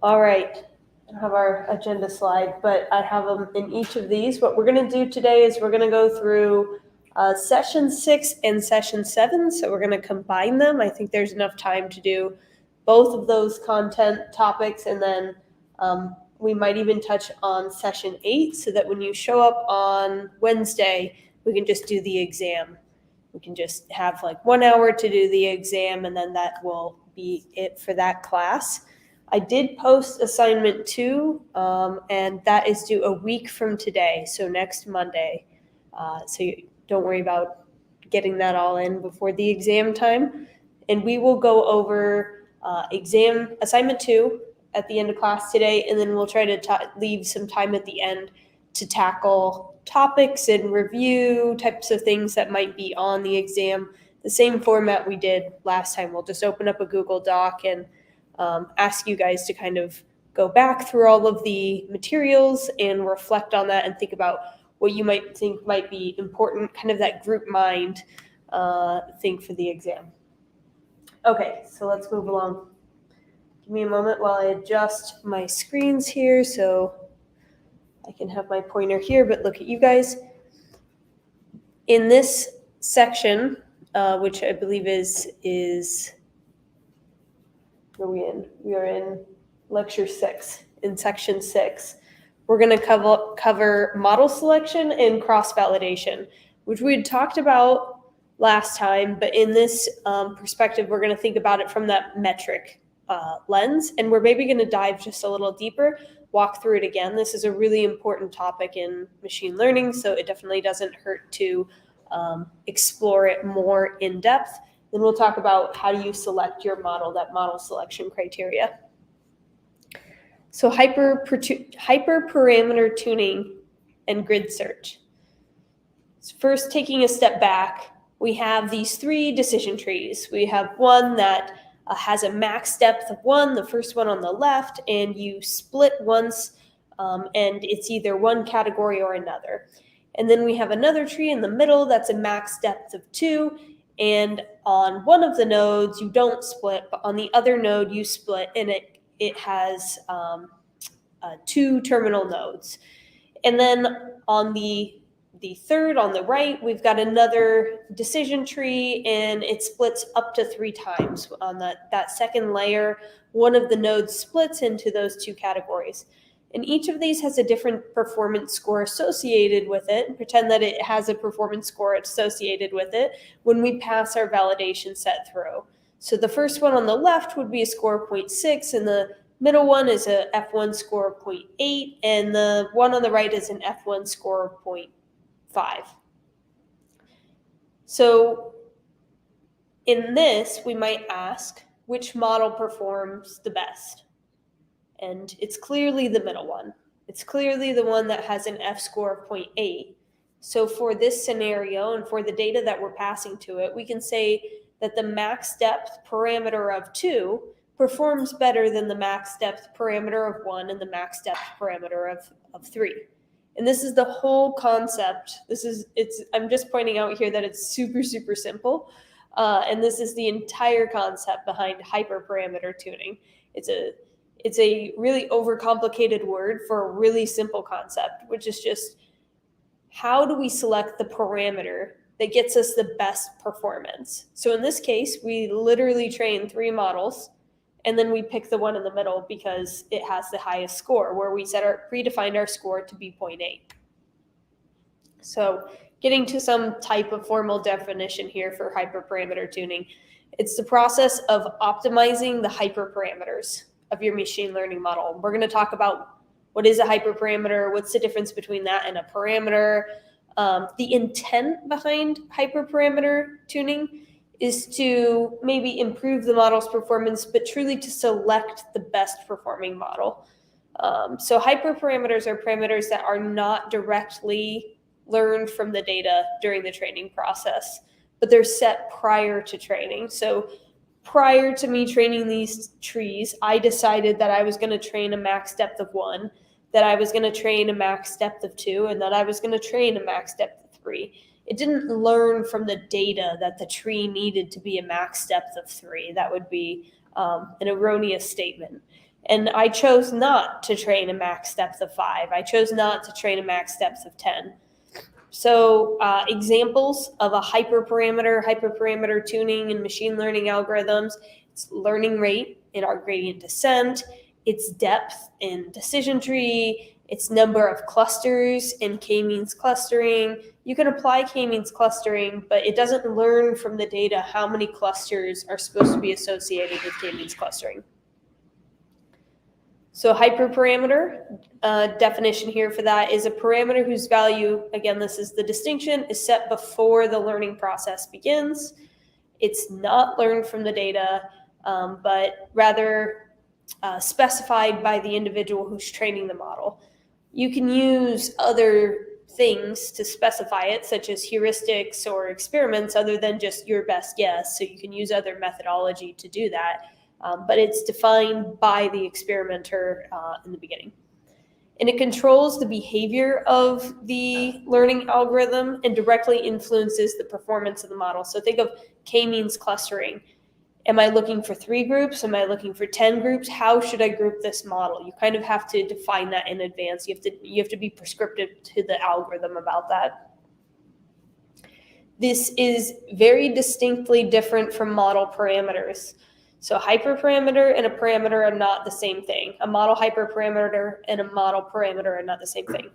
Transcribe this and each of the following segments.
All right, I don't have our agenda slide, but I have them in each of these. What we're going to do today is we're going to go through session 6 and session 7. So we're going to combine them. I think there's enough time to do both of those content topics, and then we might even touch on session 8 so that when you show up on Wednesday, we can just do the exam. We can just have like 1 hour to do the exam, and then that will be it for that class. I did post assignment 2, and that is due a week from today, so next Monday. So don't worry about getting that all in before the exam time. And we will go over assignment 2 at the end of class today, and then we'll try to leave some time at the end to tackle topics and review types of things that might be on the exam. The same format we did last time. We'll just open up a Google Doc and ask you guys to kind of go back through all of the materials and reflect on that and think about what you might think might be important, kind of that group mind thing for the exam. Okay, so let's move along. Give me a moment while I adjust my screens here so I can have my pointer here, but look at you guys. In this section, which I believe is where are we in? We are in lecture 6, in section 6. We're going to cover model selection and cross-validation, which we had talked about last time, but in this perspective, we're going to think about it from that metric lens, and we're maybe going to dive just a little deeper, walk through it again. This is a really important topic in machine learning, so it definitely doesn't hurt to explore it more in depth. Then we'll talk about how do you select your model, that model selection criteria. So hyperparameter tuning and grid search. So first, taking a step back, we have these 3 decision trees. We have one that has a max depth of 1, the first one on the left, and you split once, and it's either one category or another. And then we have another tree in the middle that's a max depth of 2, and on one of the nodes you don't split, but on the other node you split, and it has 2 terminal nodes. And then on the third on the right, we've got another decision tree, and it splits up to 3 times. On that second layer, one of the nodes splits into those 2 categories. And each of these has a different performance score associated with it. Pretend that it has a performance score associated with it when we pass our validation set through. So the first one on the left would be a score of 0.6, and the middle one is a F1 score of 0.8, and the one on the right is an F1 score of 0.5. So in this, we might ask, which model performs the best? And it's clearly the middle one. It's clearly the one that has an F score of 0.8. So for this scenario and for the data that we're passing to it, we can say that the max depth parameter of 2 performs better than the max depth parameter of 1 and the max depth parameter of 3. And this is the whole concept. I'm just pointing out here that it's super, super simple. And this is the entire concept behind hyperparameter tuning. It's a really overcomplicated word for a really simple concept, which is just how do we select the parameter that gets us the best performance? So in this case, we literally train 3 models, and then we pick the one in the middle because it has the highest score, where we predefined our score to be 0.8. So getting to some type of formal definition here for hyperparameter tuning, it's the process of optimizing the hyperparameters of your machine learning model. We're going to talk about what is a hyperparameter, what's the difference between that and a parameter. The intent behind hyperparameter tuning is to maybe improve the model's performance, but truly to select the best performing model. So hyperparameters are parameters that are not directly learned from the data during the training process, but they're set prior to training. So prior to me training these trees, I decided that I was going to train a max depth of 1, that I was going to train a max depth of 2, and that I was going to train a max depth of 3. It didn't learn from the data that the tree needed to be a max depth of 3. That would be an erroneous statement. And I chose not to train a max depth of 5. I chose not to train a max depth of 10. So examples of a hyperparameter tuning in machine learning algorithms, it's learning rate in our gradient descent, its depth in decision tree, its number of clusters in k-means clustering. You can apply k-means clustering, but it doesn't learn from the data how many clusters are supposed to be associated with k-means clustering. So hyperparameter, definition here for that is a parameter whose value, again, this is the distinction, is set before the learning process begins. It's not learned from the data, but rather specified by the individual who's training the model. You can use other things to specify it, such as heuristics or experiments, other than just your best guess. So you can use other methodology to do that. But it's defined by the experimenter in the beginning. And it controls the behavior of the learning algorithm and directly influences the performance of the model. So think of k-means clustering. Am I looking for 3 groups? Am I looking for 10 groups? How should I group this model? You kind of have to define that in advance. You have to be prescriptive to the algorithm about that. This is very distinctly different from model parameters. So hyperparameter and a parameter are not the same thing. A model hyperparameter and a model parameter are not the same thing.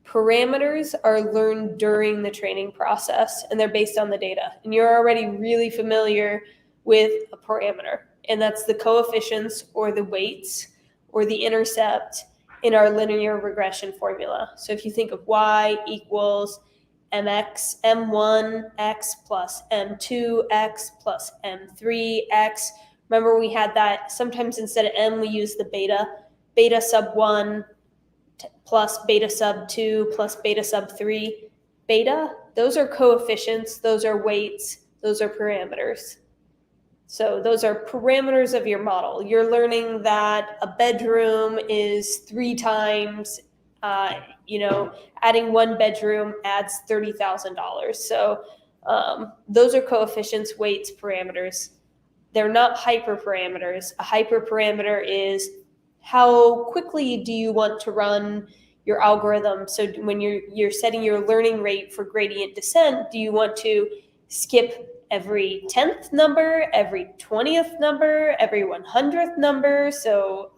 Parameters are learned during the training process, and they're based on the data. And you're already really familiar with a parameter, and that's the coefficients or the weights or the intercept in our linear regression formula. So if you think of y equals m1x plus m2x plus m3x. Remember, we had that sometimes instead of m, we use the beta sub 1 plus beta sub 2 plus beta sub 3. Beta, those are coefficients, those are weights, those are parameters. So those are parameters of your model. You're learning that a bedroom is 3 times adding 1 bedroom adds $30,000. So those are coefficients, weights, parameters. They're not hyperparameters. A hyperparameter is how quickly do you want to run your algorithm. So when you're setting your learning rate for gradient descent, do you want to skip every 10th number, every 20th number, every 100th number? So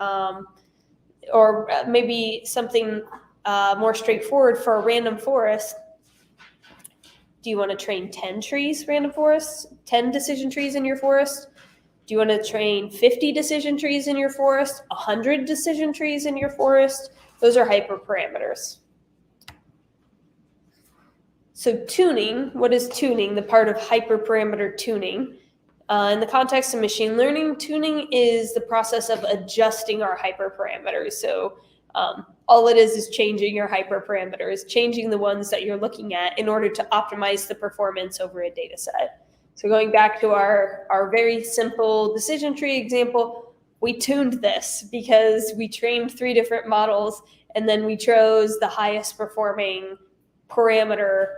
or maybe something more straightforward for a random forest. Do you want to train 10 trees, random forests, 10 decision trees in your forest? Do you want to train 50 decision trees in your forest, 100 decision trees in your forest? Those are hyperparameters. So tuning, what is tuning? The part of hyperparameter tuning. In the context of machine learning, tuning is the process of adjusting our hyperparameters. So all it is changing your hyperparameters, changing the ones that you're looking at in order to optimize the performance over a data set. So going back to our very simple decision tree example, we tuned this because we trained 3 different models and then we chose the highest performing parameter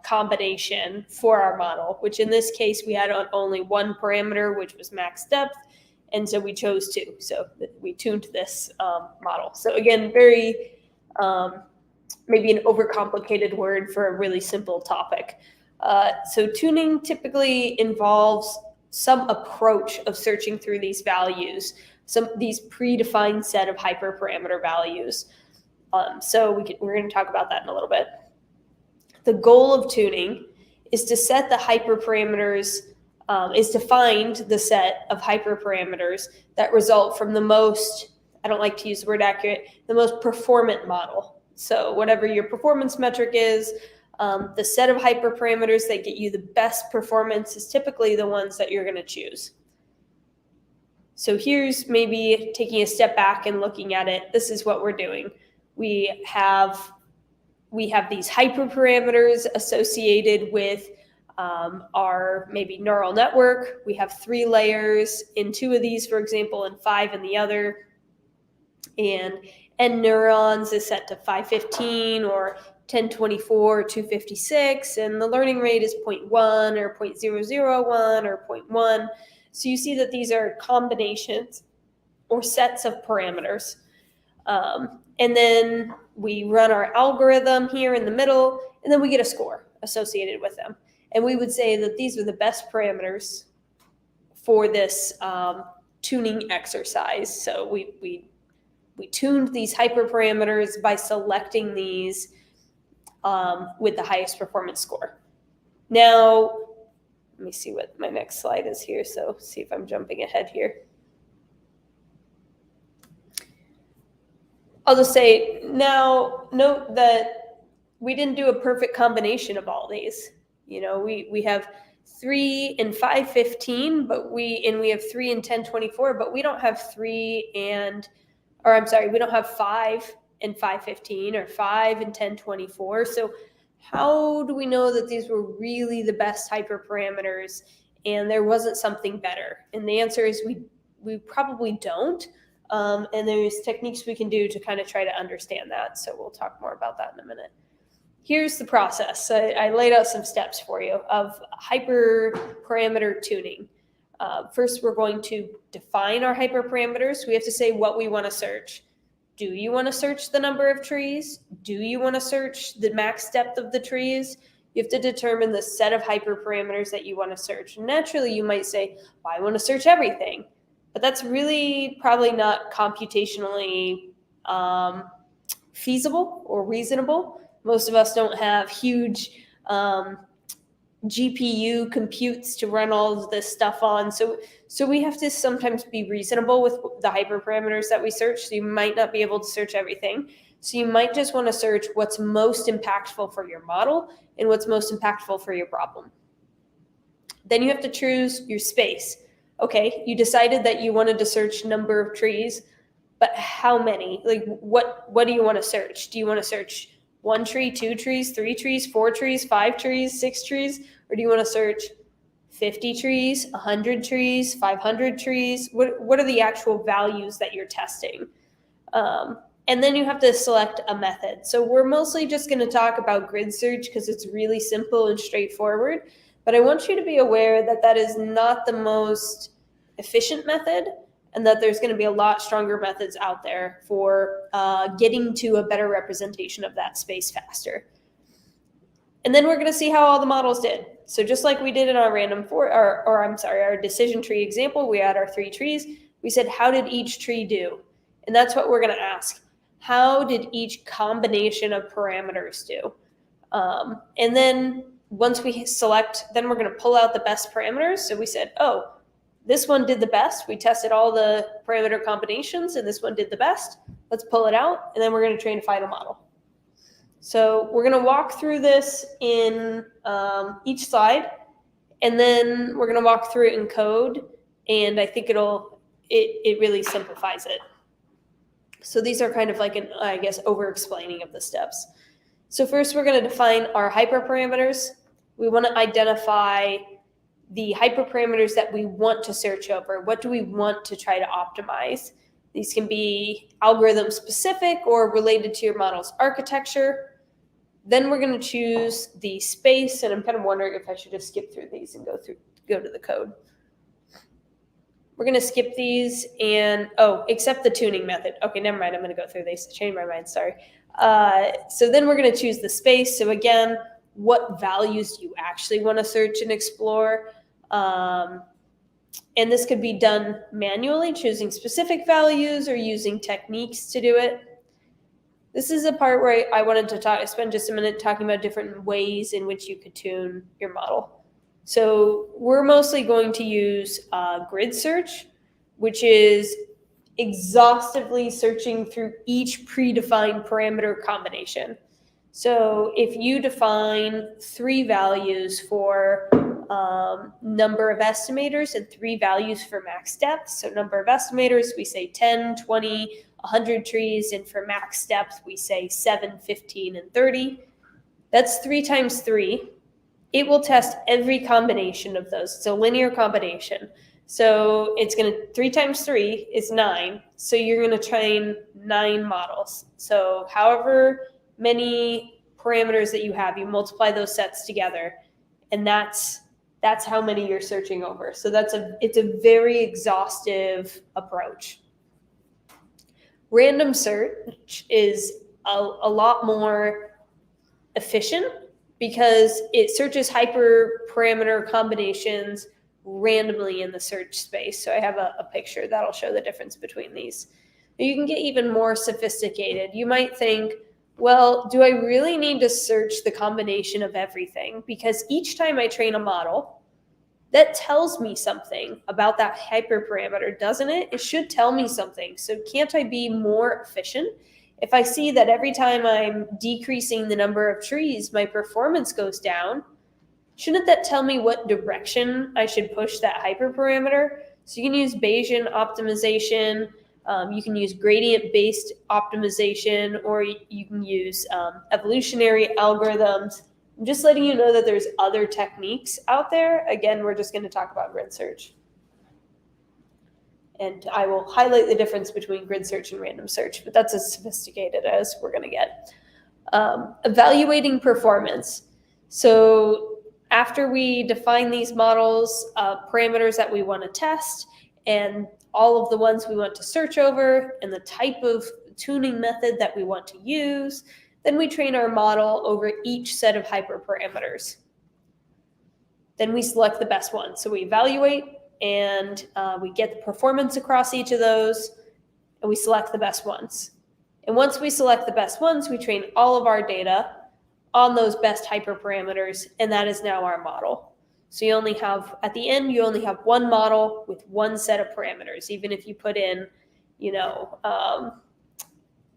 combination for our model, which in this case we had only 1 parameter, which was max depth, and so we chose 2. So we tuned this model. So again, very maybe an overcomplicated word for a really simple topic. So tuning typically involves some approach of searching through these values, these predefined set of hyperparameter values. So we're going to talk about that in a little bit. The goal of tuning is to set the hyperparameters, is to find the set of hyperparameters that result from the most, I don't like to use the word accurate, the most performant model. So whatever your performance metric is, the set of hyperparameters that get you the best performance is typically the ones that you're going to choose. So here's maybe taking a step back and looking at it. This is what we're doing. We have these hyperparameters associated with our maybe neural network. We have 3 layers in 2 of these, for example, and 5 in the other. And N neurons is set to 515 or 1024 or 256, and the learning rate is 0.1 or 0.001 or 0.1. So you see that these are combinations or sets of parameters. And then we run our algorithm here in the middle, and then we get a score associated with them. And we would say that these are the best parameters for this tuning exercise. So we tuned these hyperparameters by selecting these with the highest performance score. Now, let me see what my next slide is here. So see if I'm jumping ahead here. I'll just say now, note that we didn't do a perfect combination of all these. You know, we have 3 and 515, but we have 3 and 1024, but we don't have we don't have 5 and 515 or 5 and 1024. So how do we know that these were really the best hyperparameters and there wasn't something better? And the answer is we probably don't. And there's techniques we can do to kind of try to understand that. So we'll talk more about that in a minute. Here's the process. I laid out some steps for you of hyperparameter tuning. First, we're going to define our hyperparameters. We have to say what we want to search. Do you want to search the number of trees? Do you want to search the max depth of the trees? You have to determine the set of hyperparameters that you want to search. Naturally, you might say, well, I want to search everything. But that's really probably not computationally feasible or reasonable. Most of us don't have huge GPU computes to run all of this stuff on. So we have to sometimes be reasonable with the hyperparameters that we search. So you might not be able to search everything. So you might just want to search what's most impactful for your model and what's most impactful for your problem. Then you have to choose your space. Okay, you decided that you wanted to search number of trees, but how many? Like what do you want to search? Do you want to search 1 tree, 2 trees, 3 trees, 4 trees, 5 trees, 6 trees? Or do you want to search 50 trees, 100 trees, 500 trees? What are the actual values that you're testing? And then you have to select a method. So we're mostly just going to talk about grid search because it's really simple and straightforward. But I want you to be aware that that is not the most efficient method and that there's going to be a lot stronger methods out there for getting to a better representation of that space faster. And then we're going to see how all the models did. So just like we did in our our decision tree example, we had our 3 trees. We said, how did each tree do? And that's what we're going to ask. How did each combination of parameters do? And then once we select, then we're going to pull out the best parameters. So we said, oh, this one did the best. We tested all the parameter combinations and this one did the best. Let's pull it out and then we're going to train a final model. So we're going to walk through this in each slide and then we're going to walk through it in code. And I think it really simplifies it. So these are kind of like an, I guess, over-explaining of the steps. So first we're going to define our hyperparameters. We want to identify the hyperparameters that we want to search over. What do we want to try to optimize? These can be algorithm specific or related to your model's architecture. Then we're going to choose the space, and I'm kind of wondering if I should just skip through these and go to the code. We're going to skip these and, except the tuning method. Okay, never mind. I'm going to go through these. Changed my mind, sorry. So then we're going to choose the space. So again, what values do you actually want to search and explore? And this could be done manually, choosing specific values or using techniques to do it. This is a part where I wanted to spend just a minute talking about different ways in which you could tune your model. So we're mostly going to use grid search, which is exhaustively searching through each predefined parameter combination. So if you define 3 values for number of estimators and 3 values for max depth, so number of estimators, we say 10, 20, 100 trees, and for max depth, we say 7, 15, and 30. That's 3 times 3. It will test every combination of those. It's a linear combination. So it's going to, 3 times 3 is 9. So you're going to train 9 models. So however many parameters that you have, you multiply those sets together. And that's how many you're searching over. So it's a very exhaustive approach. Random search is a lot more efficient because it searches hyperparameter combinations randomly in the search space. So I have a picture that'll show the difference between these. You can get even more sophisticated. You might think, well, do I really need to search the combination of everything? Because each time I train a model, that tells me something about that hyperparameter, doesn't it? It should tell me something. So can't I be more efficient? If I see that every time I'm decreasing the number of trees, my performance goes down, shouldn't that tell me what direction I should push that hyperparameter? So you can use Bayesian optimization, you can use gradient-based optimization, or you can use evolutionary algorithms. I'm just letting you know that there's other techniques out there. Again, we're just going to talk about grid search. And I will highlight the difference between grid search and random search, but that's as sophisticated as we're going to get. Evaluating performance. So after we define these models, parameters that we want to test, and all of the ones we want to search over, and the type of tuning method that we want to use, then we train our model over each set of hyperparameters. Then we select the best one. So we evaluate, and we get the performance across each of those, and we select the best ones. And once we select the best ones, we train all of our data on those best hyperparameters, and that is now our model. So you only have, at the end, you only have one model with one set of parameters. Even if you put in,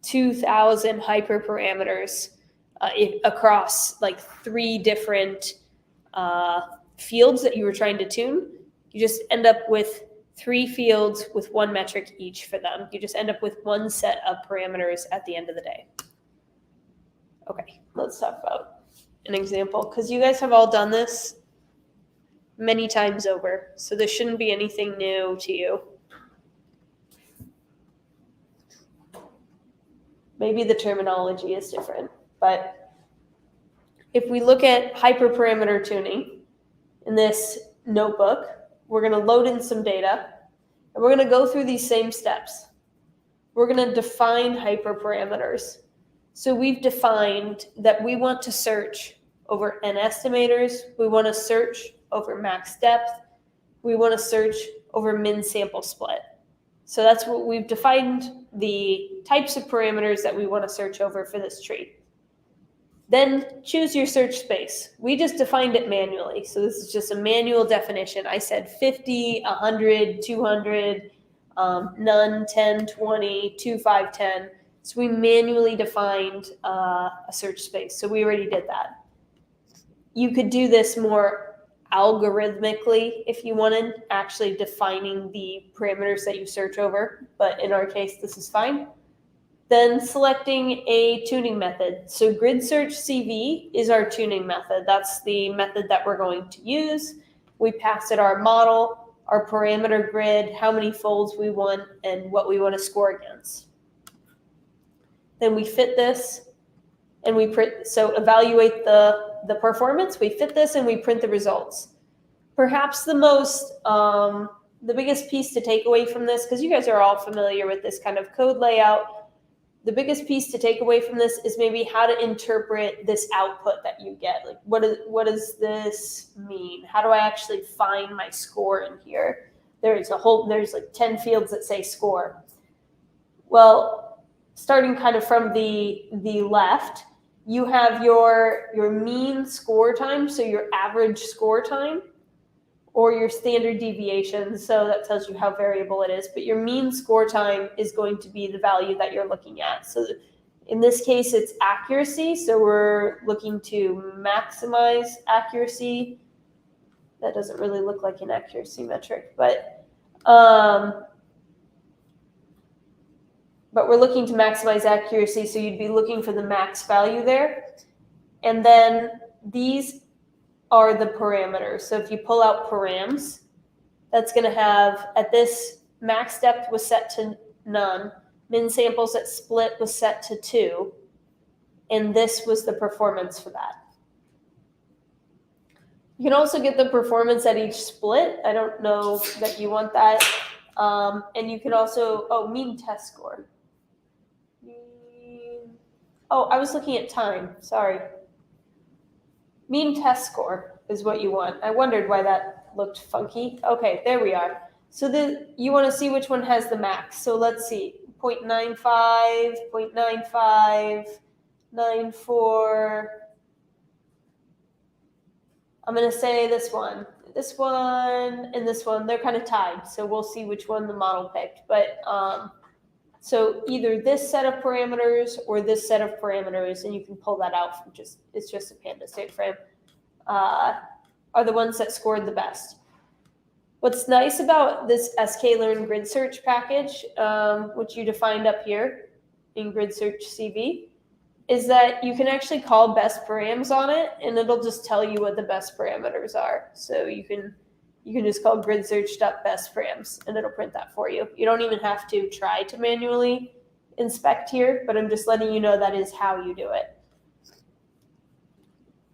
2,000 hyperparameters across like 3 different fields that you were trying to tune, you just end up with 3 fields with 1 metric each for them. You just end up with 1 set of parameters at the end of the day. Okay, let's talk about an example, because you guys have all done this many times over, so this shouldn't be anything new to you. Maybe the terminology is different, but if we look at hyperparameter tuning in this notebook, we're going to load in some data, and we're going to go through these same steps. We're going to define hyperparameters. So we've defined that we want to search over n estimators, we want to search over max depth, we want to search over min sample split. So that's what we've defined, the types of parameters that we want to search over for this tree. Then choose your search space. We just defined it manually. So this is just a manual definition. I said 50, 100, 200, none, 10, 20, 2, 5, 10. So we manually defined a search space. So we already did that. You could do this more algorithmically if you wanted, actually defining the parameters that you search over. But in our case, this is fine. Then selecting a tuning method. So grid search CV is our tuning method. That's the method that we're going to use. We pass it our model, our parameter grid, how many folds we want, and what we want to score against. Then we fit this, and we print. So evaluate the performance. We fit this, and we print the results. Perhaps the biggest piece to take away from this, because you guys are all familiar with this kind of code layout, the biggest piece to take away from this is maybe how to interpret this output that you get. Like, what does this mean? How do I actually find my score in here? There's like 10 fields that say score. Well, starting kind of from the left, you have your mean score time, so your average score time, or your standard deviation, so that tells you how variable it is. But your mean score time is going to be the value that you're looking at. So in this case, it's accuracy. So we're looking to maximize accuracy. That doesn't really look like an accuracy metric, but we're looking to maximize accuracy. So you'd be looking for the max value there. And then these are the parameters. So if you pull out params, that's going to have, at this, max depth was set to none, min samples at split was set to 2, and this was the performance for that. You can also get the performance at each split. I don't know that you want that. And you can also, mean test score. Oh, I was looking at time. Sorry. Mean test score is what you want. I wondered why that looked funky. Okay, there we are. So you want to see which one has the max. So let's see. 0.95, 0.95, 0.94. I'm going to say this one, and this one. They're kind of tied. So we'll see which one the model picked. But so either this set of parameters or this set of parameters, and you can pull that out from it's just a pandas data frame, are the ones that scored the best. What's nice about this sklearn grid search package, which you defined up here in grid search CV, is that you can actually call best params on it, and it'll just tell you what the best parameters are. So you can just call grid search.best params, and it'll print that for you. You don't even have to try to manually inspect here, but I'm just letting you know that is how you do it.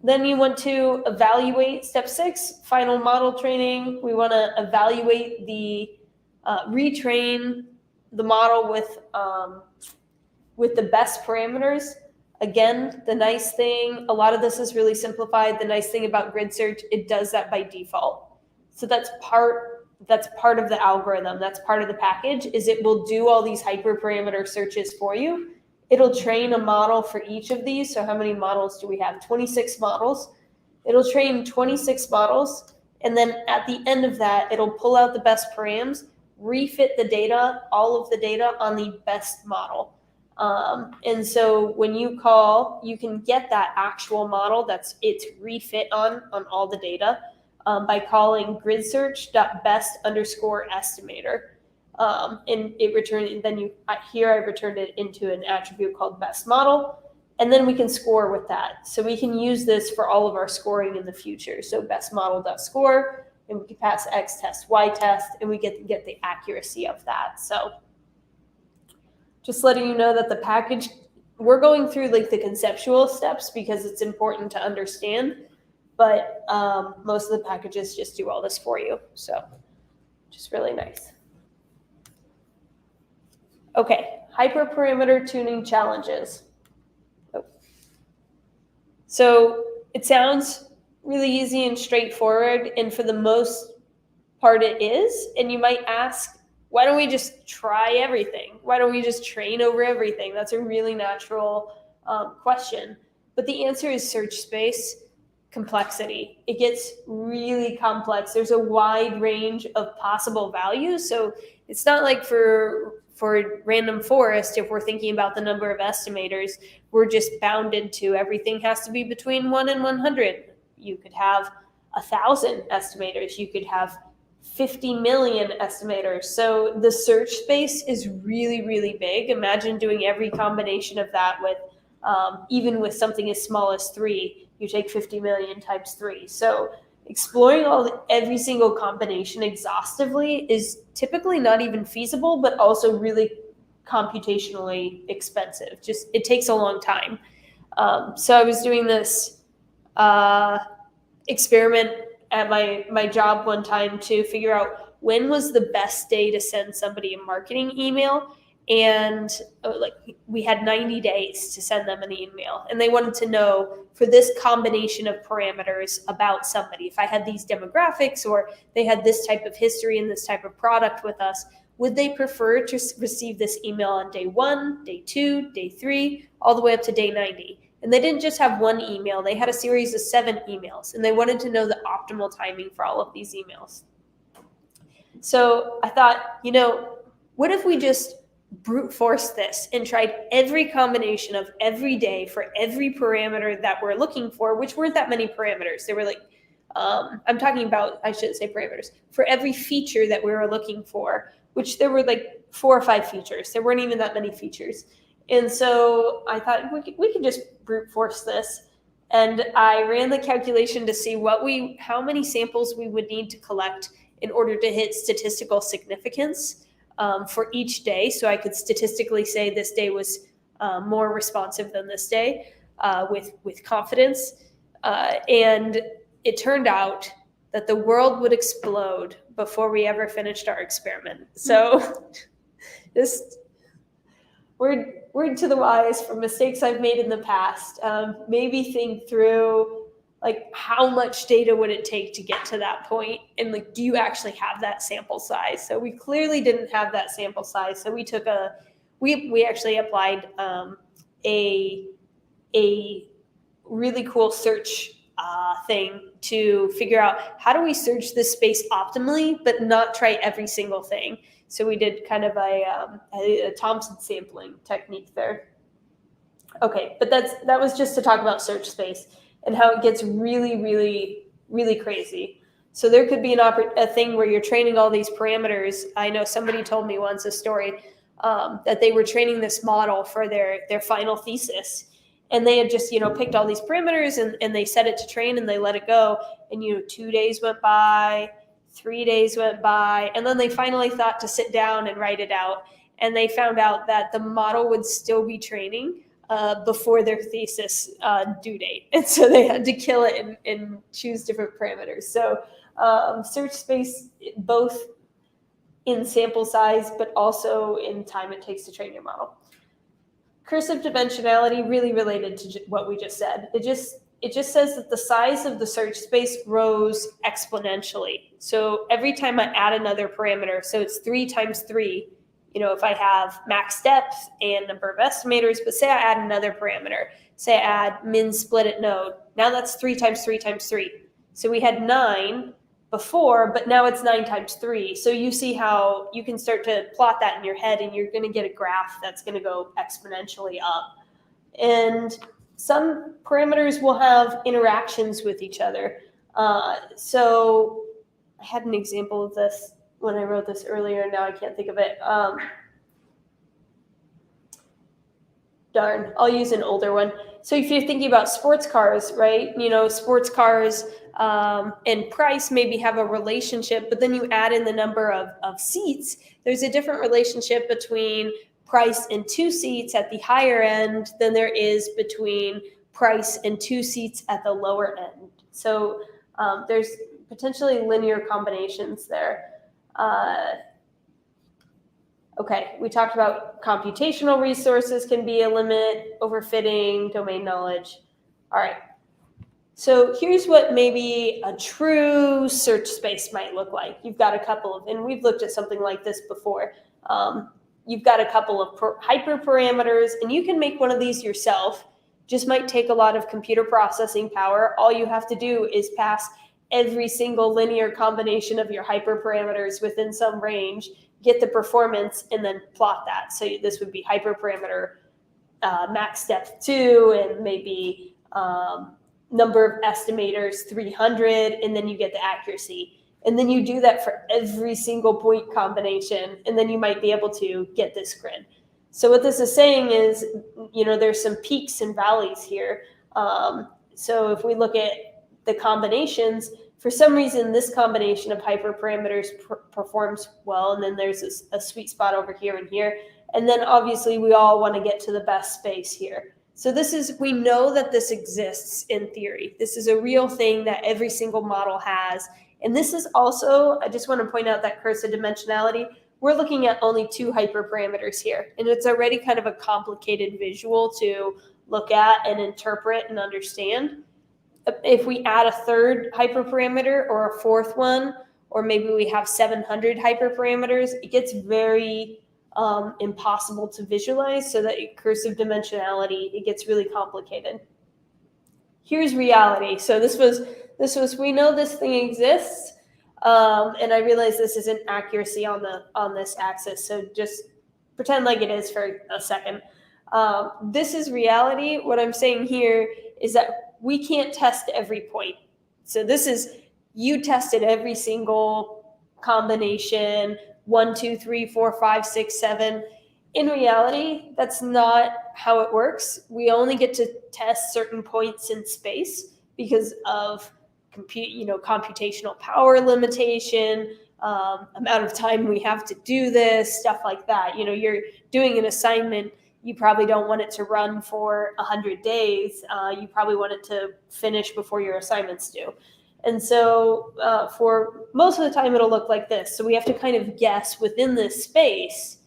Then you want to evaluate step 6, final model training. We want to evaluate retrain the model with the best parameters. Again, the nice thing, a lot of this is really simplified. The nice thing about grid search, it does that by default. So that's part of the algorithm. That's part of the package, is it will do all these hyperparameter searches for you. It'll train a model for each of these. So how many models do we have? 26 models. It'll train 26 models. And then at the end of that, it'll pull out the best params, refit the data, all of the data on the best model. And so when you call, you can get that actual model it's refit on all the data by calling gridsearch.best_estimator. And it returned, then I returned it into an attribute called best model, and then we can score with that. So we can use this for all of our scoring in the future. So best model.score, and we can pass X test, Y test, and we get the accuracy of that. So just letting you know that the package, we're going through like the conceptual steps because it's important to understand, but most of the packages just do all this for you. So just really nice. Okay, hyperparameter tuning challenges. So it sounds really easy and straightforward, and for the most part it is. And you might ask, why don't we just try everything? Why don't we just train over everything? That's a really natural question. But the answer is search space complexity. It gets really complex. There's a wide range of possible values. So it's not like for random forest, if we're thinking about the number of estimators, we're just bounded to everything has to be between 1 and 100. You could have 1,000 estimators. You could have 50 million estimators. So the search space is really, really big. Imagine doing every combination of that with, even with something as small as 3, you take 50 million times 3. So exploring every single combination exhaustively is typically not even feasible, but also really computationally expensive. Just, it takes a long time. So I was doing this experiment at my job one time to figure out when was the best day to send somebody a marketing email. And we had 90 days to send them an email, and they wanted to know for this combination of parameters about somebody, if I had these demographics or they had this type of history and this type of product with us, would they prefer to receive this email on day 1, day 2, day 3, all the way up to day 90? And they didn't just have one email, they had a series of 7 emails, and they wanted to know the optimal timing for all of these emails. So I thought, what if we just brute force this and tried every combination of every day for every parameter that we're looking for, which weren't that many parameters. They were I'm talking about, I shouldn't say parameters, for every feature that we were looking for, which there were 4 or 5 features. There weren't even that many features. And so I thought we could just brute force this. And I ran the calculation to see how many samples we would need to collect in order to hit statistical significance for each day. So I could statistically say this day was more responsive than this day with confidence. And it turned out that the world would explode before we ever finished our experiment. So word to the wise from mistakes I've made in the past. Maybe think through like how much data would it take to get to that point, and like do you actually have that sample size? So we clearly didn't have that sample size. So we actually applied a really cool search thing to figure out how do we search this space optimally, but not try every single thing. So we did kind of a Thompson sampling technique there. Okay, but that was just to talk about search space and how it gets really, really, really crazy. So there could be a thing where you're training all these parameters. I know somebody told me once a story that they were training this model for their final thesis, and they had just picked all these parameters and they set it to train and they let it go, and 2 days went by, 3 days went by, and then they finally thought to sit down and write it out, and they found out that the model would still be training before their thesis due date. And so they had to kill it and choose different parameters. So search space, both in sample size, but also in time it takes to train your model. Cursive dimensionality, really related to what we just said. It just says that the size of the search space grows exponentially. So every time I add another parameter, so it's 3 times 3, if I have max depth and number of estimators, but say I add another parameter, say I add min split at node, now that's 3 times 3 times 3. So we had 9 before, but now it's 9 times 3. So you see how you can start to plot that in your head, and you're going to get a graph that's going to go exponentially up. And some parameters will have interactions with each other. So I had an example of this when I wrote this earlier. Now I can't think of it. Darn, I'll use an older one. So if you're thinking about sports cars, right? Sports cars and price maybe have a relationship, but then you add in the number of seats. There's a different relationship between price and 2 seats at the higher end than there is between price and 2 seats at the lower end. So there's potentially linear combinations there. Okay, we talked about computational resources can be a limit, overfitting, domain knowledge. All right, so here's what maybe a true search space might look like. You've got a couple of, and we've looked at something like this before. You've got a couple of hyperparameters, and you can make one of these yourself. Just might take a lot of computer processing power. All you have to do is pass every single linear combination of your hyperparameters within some range, get the performance, and then plot that. So this would be hyperparameter max depth 2, and maybe number of estimators 300, and then you get the accuracy. And then you do that for every single point combination, and then you might be able to get this grid. So what this is saying is, there's some peaks and valleys here. So if we look at the combinations, for some reason, this combination of hyperparameters performs well, and then there's a sweet spot over here and here. And then obviously we all want to get to the best space here. So we know that this exists in theory. This is a real thing that every single model has. And this is also, I just want to point out that cursive dimensionality, we're looking at only 2 hyperparameters here. And it's already kind of a complicated visual to look at and interpret and understand. If we add a 3rd hyperparameter or a 4th one, or maybe we have 700 hyperparameters, it gets very impossible to visualize. So that cursive dimensionality, it gets really complicated. Here's reality. So this was we know this thing exists, and I realize this isn't accuracy on this axis. So just pretend like it is for a second. This is reality. What I'm saying here is that we can't test every point. So this is, you tested every single combination, 1, 2, 3, 4, 5, 6, 7. In reality, that's not how it works. We only get to test certain points in space because of computational power limitation, amount of time we have to do this, stuff like that. You're doing an assignment, you probably don't want it to run for 100 days. You probably want it to finish before your assignment's due. And so for most of the time, it'll look like this. So we have to kind of guess within this space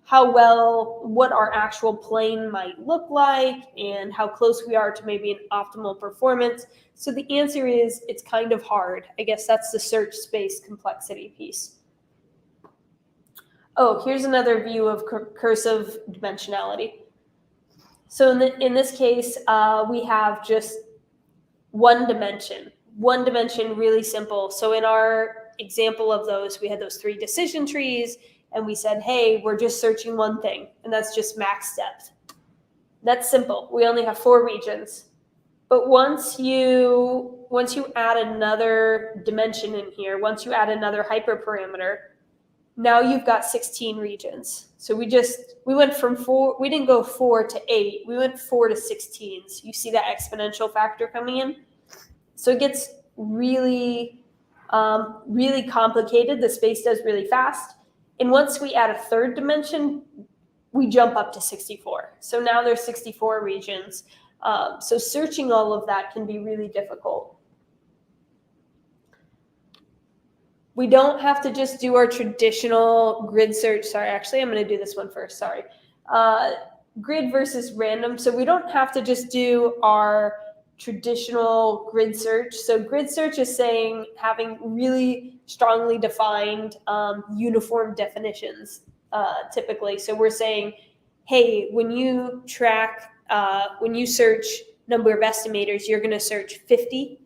what our actual plane might look like and how close we are to maybe an optimal performance. So the answer is it's kind of hard. I guess that's the search space complexity piece. Oh, here's another view of cursive dimensionality. So in this case, we have just one dimension, really simple. So in our example of those, we had those 3 decision trees, and we said, hey, we're just searching one thing, and that's just max depth. That's simple. We only have 4 regions. But once you add another dimension in here, once you add another hyperparameter, now you've got 16 regions. So we went from 4, we didn't go 4 to 8, we went 4 to 16. So you see that exponential factor coming in? So it gets really, really complicated. The space does really fast. And once we add a 3rd dimension, we jump up to 64. So now there's 64 regions. So searching all of that can be really difficult. We don't have to just do our traditional grid search. Sorry, actually, I'm going to do this one first. Sorry. Grid versus random. So we don't have to just do our traditional grid search. So grid search is saying having really strongly defined uniform definitions typically. So we're saying, hey, when you search number of estimators, you're going to search 50,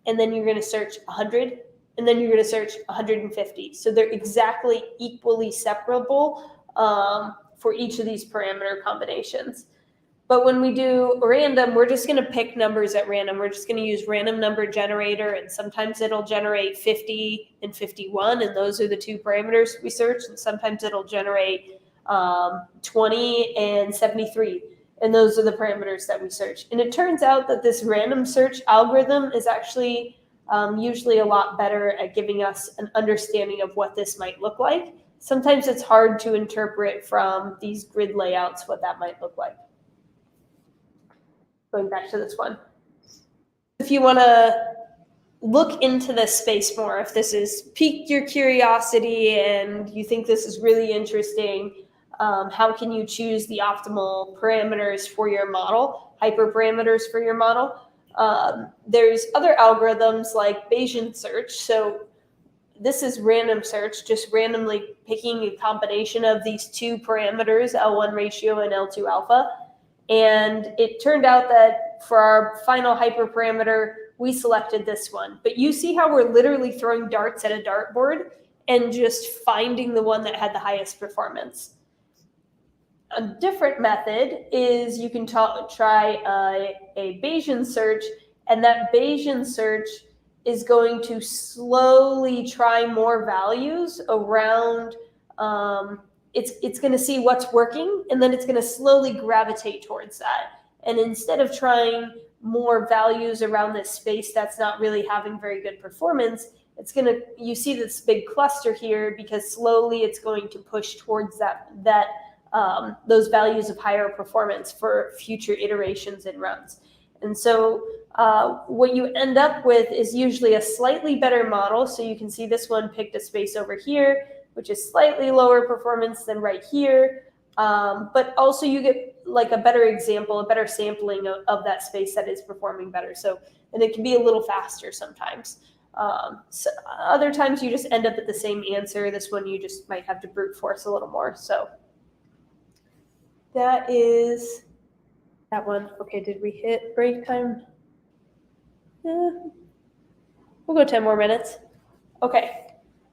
and then you're going to search 100, and then you're going to search 150. So they're exactly equally separable for each of these parameter combinations. But when we do random, we're just going to pick numbers at random. We're just going to use random number generator, and sometimes it'll generate 50 and 51, and those are the 2 parameters we search. And sometimes it'll generate 20 and 73, and those are the parameters that we search. And it turns out that this random search algorithm is actually usually a lot better at giving us an understanding of what this might look like. Sometimes it's hard to interpret from these grid layouts what that might look like. Going back to this one. If you want to look into this space more, if this has piqued your curiosity and you think this is really interesting, how can you choose the optimal parameters for your model, hyperparameters for your model? There's other algorithms like Bayesian search. So this is random search, just randomly picking a combination of these 2 parameters, L1 ratio and L2 alpha. And it turned out that for our final hyperparameter, we selected this one. But you see how we're literally throwing darts at a dartboard and just finding the one that had the highest performance. A different method is you can try a Bayesian search, and that Bayesian search is going to slowly try more values around it's going to see what's working, and then it's going to slowly gravitate towards that. And instead of trying more values around this space that's not really having very good performance, you see this big cluster here because slowly it's going to push towards those values of higher performance for future iterations and runs. And so what you end up with is usually a slightly better model. So you can see this one picked a space over here, which is slightly lower performance than right here. But also you get like a better example, a better sampling of that space that is performing better. So, and it can be a little faster sometimes. So other times you just end up at the same answer. This one you just might have to brute force a little more. So that is that one. Okay, did we hit break time? Yeah. We'll go 10 more minutes. Okay.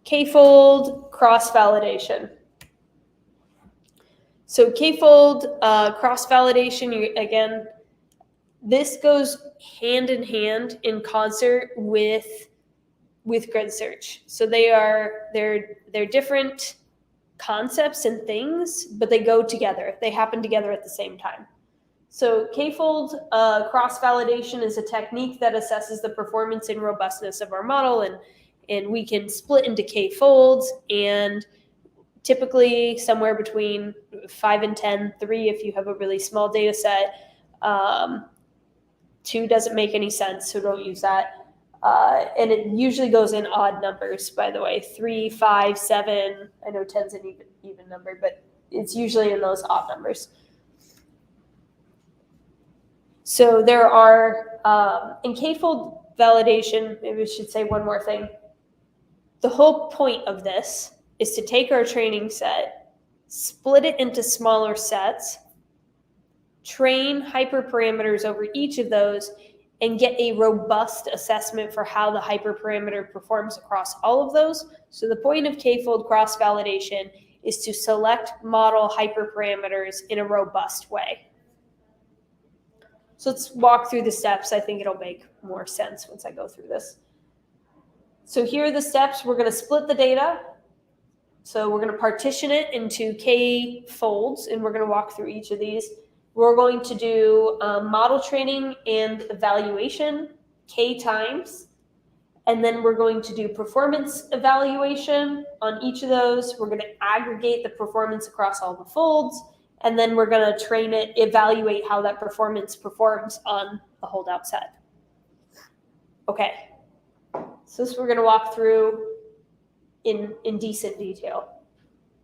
K-fold cross-validation. So K-fold cross-validation, again, this goes hand in hand in concert with grid search. So they're different concepts and things, but they go together. They happen together at the same time. So K-fold cross-validation is a technique that assesses the performance and robustness of our model, and we can split into K-folds, and typically somewhere between 5 and 10, 3 if you have a really small data set. 2 doesn't make any sense, so don't use that. And it usually goes in odd numbers, by the way, 3, 5, 7. I know 10's an even number, but it's usually in those odd numbers. So there are, in k-fold validation, maybe we should say one more thing. The whole point of this is to take our training set, split it into smaller sets, train hyperparameters over each of those, and get a robust assessment for how the hyperparameter performs across all of those. So the point of k-fold cross-validation is to select model hyperparameters in a robust way. So let's walk through the steps. I think it'll make more sense once I go through this. So here are the steps. We're going to split the data. So we're going to partition it into k folds, and we're going to walk through each of these. We're going to do model training and evaluation k times. And then we're going to do performance evaluation on each of those. We're going to aggregate the performance across all the folds. And then we're going to train it, evaluate how that performance performs on the holdout set. Okay. So this we're going to walk through in decent detail.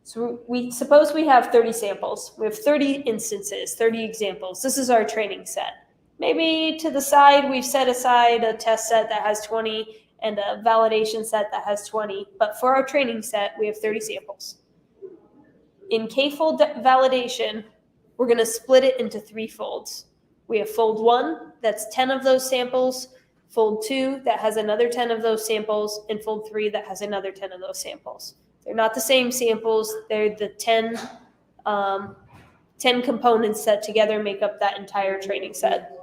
So we suppose we have 30 samples. We have 30 instances, 30 examples. This is our training set. Maybe to the side, we've set aside a test set that has 20 and a validation set that has 20. But for our training set, we have 30 samples. In k-fold validation, we're going to split it into 3 folds. We have fold 1, that's 10 of those samples, fold 2 that has another 10 of those samples, and fold 3 that has another 10 of those samples. They're not the same samples. They're the 10 components that together make up that entire training set.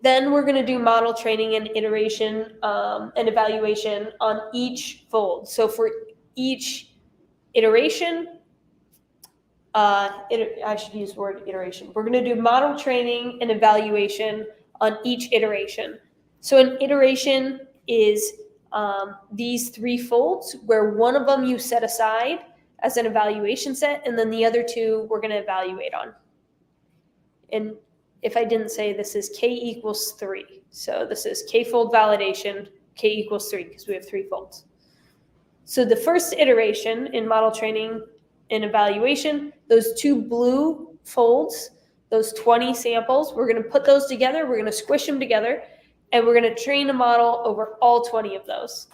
Then we're going to do model training and iteration and evaluation on each fold. So for each iteration, I should use the word iteration. We're going to do model training and evaluation on each iteration. So an iteration is these 3 folds where one of them you set aside as an evaluation set, and then the other 2 we're going to evaluate on. And if I didn't say, this is k equals 3. So this is k-fold validation, k equals 3, because we have 3 folds. So the first iteration in model training and evaluation, those 2 blue folds, those 20 samples, we're going to put those together, we're going to squish them together, and we're going to train a model over all 20 of those.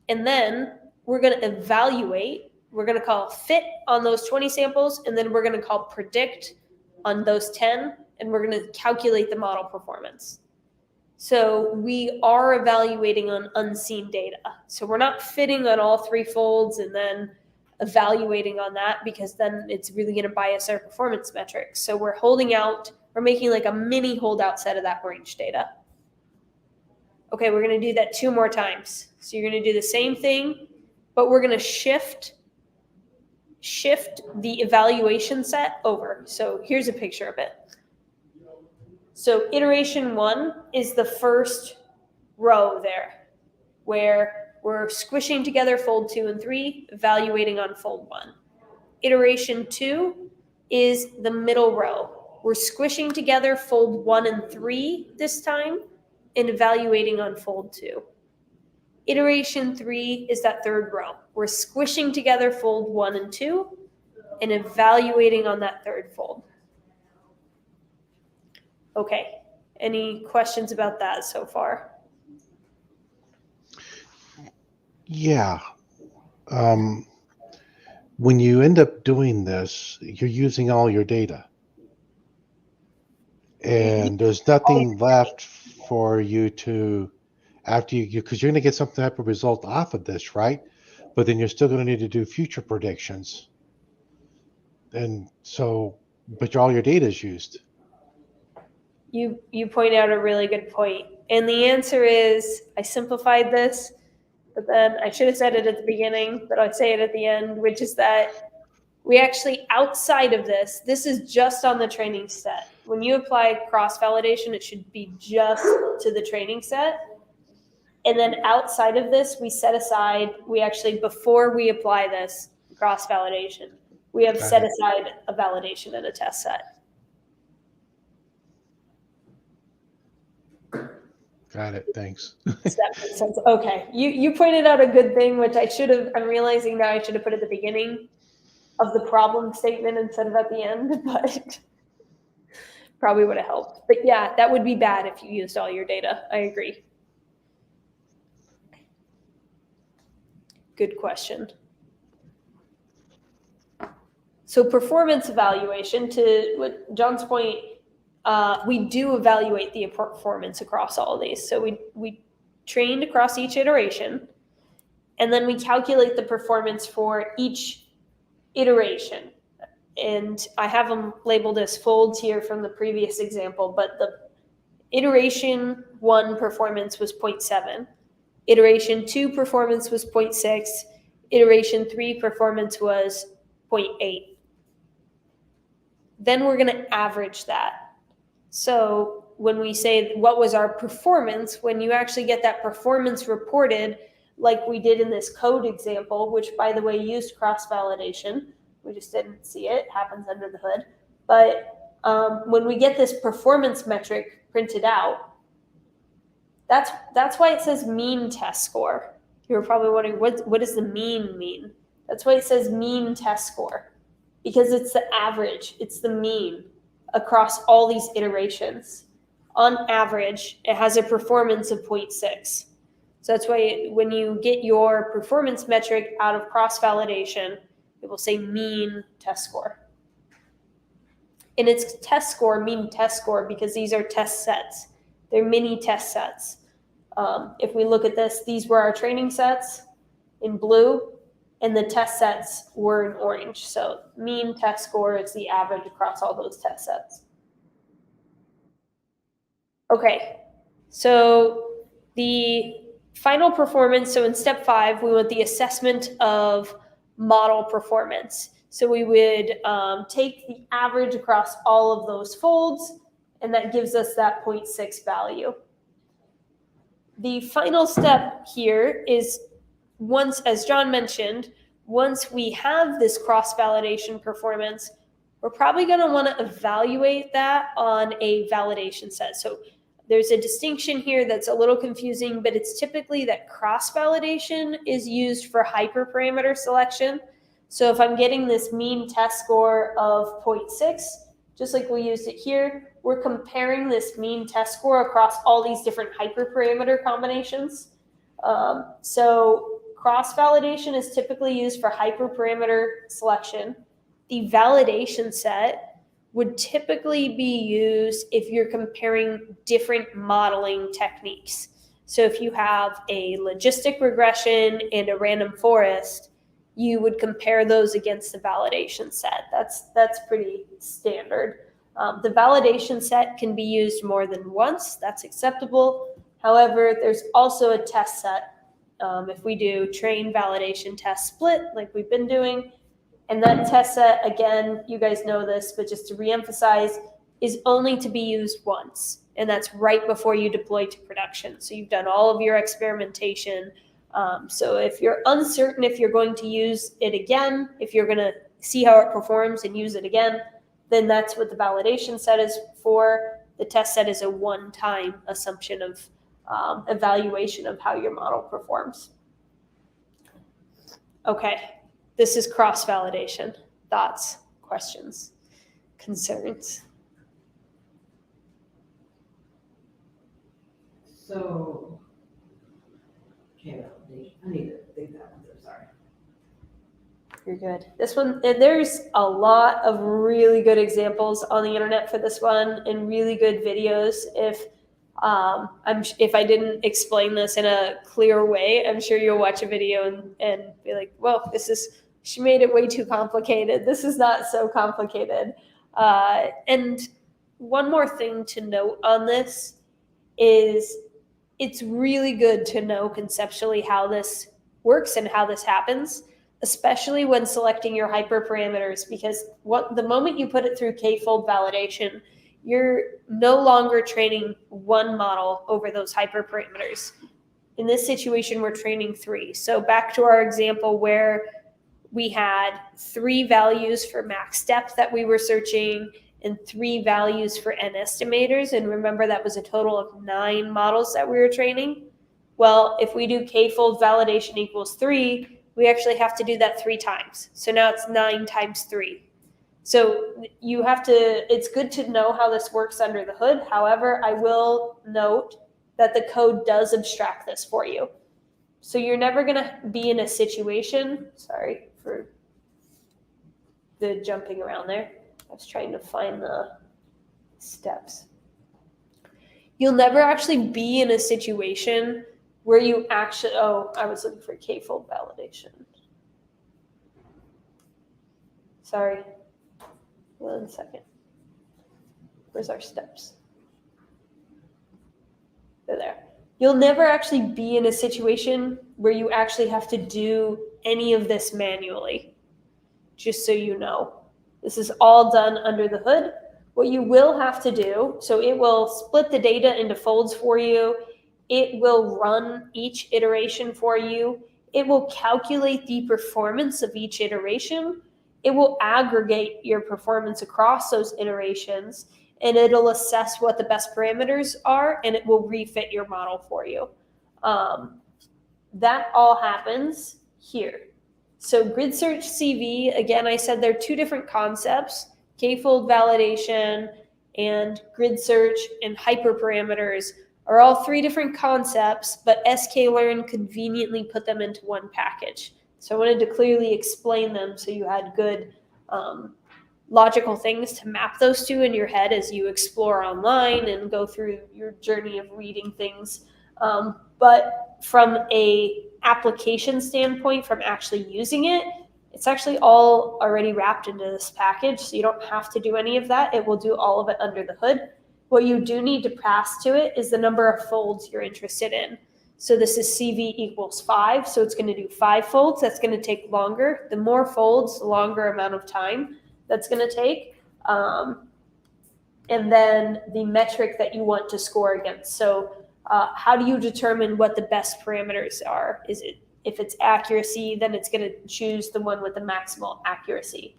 And then we're going to evaluate, we're going to call fit on those 20 samples, and then we're going to call predict on those 10, and we're going to calculate the model performance. So we are evaluating on unseen data. So we're not fitting on all 3 folds and then evaluating on that, because then it's really going to bias our performance metrics. So we're holding out, we're making like a mini holdout set of that range data. Okay, we're going to do that 2 more times. So you're going to do the same thing, but we're going to shift the evaluation set over. So here's a picture of it. So iteration 1 is the first row there, where we're squishing together fold 2 and 3, evaluating on fold 1. Iteration 2 is the middle row. We're squishing together fold 1 and 3 this time, and evaluating on fold 2. Iteration 3 is that third row. We're squishing together fold 1 and 2 and evaluating on that third fold. Okay, any questions about that so far? Yeah. When you end up doing this, you're using all your data. And there's nothing left for you to, after you, because you're going to get some type of result off of this, right? But then you're still going to need to do future predictions. And so, but all your data is used. You point out a really good point. And the answer is, I simplified this, but then I should have said it at the beginning, but I'd say it at the end, which is that we actually, outside of this is just on the training set. When you apply cross-validation, it should be just to the training set. And then outside of this, we set aside, we actually, before we apply this cross-validation, we have set aside a validation and a test set. Got it. Thanks. Does that make sense? Okay. You pointed out a good thing, which I'm realizing now I should have put at the beginning of the problem statement instead of at the end, but probably would have helped. But yeah, that would be bad if you used all your data. I agree. Good question. So performance evaluation, to what John's point, we do evaluate the performance across all of these. So we trained across each iteration, and then we calculate the performance for each iteration. And I have them labeled as folds here from the previous example, but the iteration 1 performance was 0.7, iteration 2 performance was 0.6, iteration 3 performance was 0.8. Then we're going to average that. So when we say what was our performance, when you actually get that performance reported, like we did in this code example, which by the way used cross-validation, we just didn't see it, happens under the hood. But when we get this performance metric printed out, that's why it says mean test score. You're probably wondering, what does the mean mean? That's why it says mean test score, because it's the average, it's the mean across all these iterations. On average, it has a performance of 0.6. So that's why when you get your performance metric out of cross-validation, it will say mean test score. And it's test score, mean test score, because these are test sets. They're mini test sets. If we look at this, these were our training sets in blue, and the test sets were in orange. So mean test score is the average across all those test sets. Okay, so the final performance, so in step 5, we want the assessment of model performance. So we would take the average across all of those folds, and that gives us that 0.6 value. The final step here is once, as John mentioned, once we have this cross-validation performance, we're probably going to want to evaluate that on a validation set. So there's a distinction here that's a little confusing, but it's typically that cross-validation is used for hyperparameter selection. So if I'm getting this mean test score of 0.6, just like we used it here, we're comparing this mean test score across all these different hyperparameter combinations. So cross-validation is typically used for hyperparameter selection. The validation set would typically be used if you're comparing different modeling techniques. So if you have a logistic regression and a random forest, you would compare those against the validation set. That's pretty standard. The validation set can be used more than once. That's acceptable. However, there's also a test set. If we do train validation test split, like we've been doing, and that test set, again, you guys know this, but just to reemphasize, is only to be used once. And that's right before you deploy to production. So you've done all of your experimentation. So if you're uncertain if you're going to use it again, if you're going to see how it performs and use it again, then that's what the validation set is for. The test set is a one-time assumption of evaluation of how your model performs. Okay, this is cross-validation. Thoughts, questions, concerns? So, okay, I need to think that one through, sorry. You're good. This one, there's a lot of really good examples on the internet for this one and really good videos. If I didn't explain this in a clear way, I'm sure you'll watch a video and be like, well, she made it way too complicated. This is not so complicated. And one more thing to note on this is it's really good to know conceptually how this works and how this happens, especially when selecting your hyperparameters, because the moment you put it through k-fold validation, you're no longer training one model over those hyperparameters. In this situation, we're training 3. So back to our example where we had 3 values for max depth that we were searching and 3 values for n estimators. And remember, that was a total of 9 models that we were training. Well, if we do k-fold validation equals 3, we actually have to do that 3 times. So now it's 9 times 3. So you have to, it's good to know how this works under the hood. However, I will note that the code does abstract this for you. So you're never going to be in a situation, sorry for the jumping around there. I was trying to find the steps. You'll never actually be in a situation where you actually, oh, I was looking for k-fold validation. Sorry. 1 second. Where's our steps? They're there. You'll never actually be in a situation where you actually have to do any of this manually, just so you know. This is all done under the hood. What you will have to do, so it will split the data into folds for you. It will run each iteration for you. It will calculate the performance of each iteration. It will aggregate your performance across those iterations, and it'll assess what the best parameters are, and it will refit your model for you. That all happens here. So grid search CV, again, I said there are 2 different concepts, k-fold validation and grid search and hyperparameters are all 3 different concepts, but sklearn conveniently put them into one package. So I wanted to clearly explain them so you had good logical things to map those to in your head as you explore online and go through your journey of reading things. But from a application standpoint, from actually using it, it's actually all already wrapped into this package, so you don't have to do any of that. It will do all of it under the hood. What you do need to pass to it is the number of folds you're interested in. So this is CV equals 5, so it's going to do 5 folds. That's going to take longer. The more folds, the longer amount of time that's going to take. And then the metric that you want to score against. So how do you determine what the best parameters are? Is it, if it's accuracy, then it's going to choose the one with the maximal accuracy.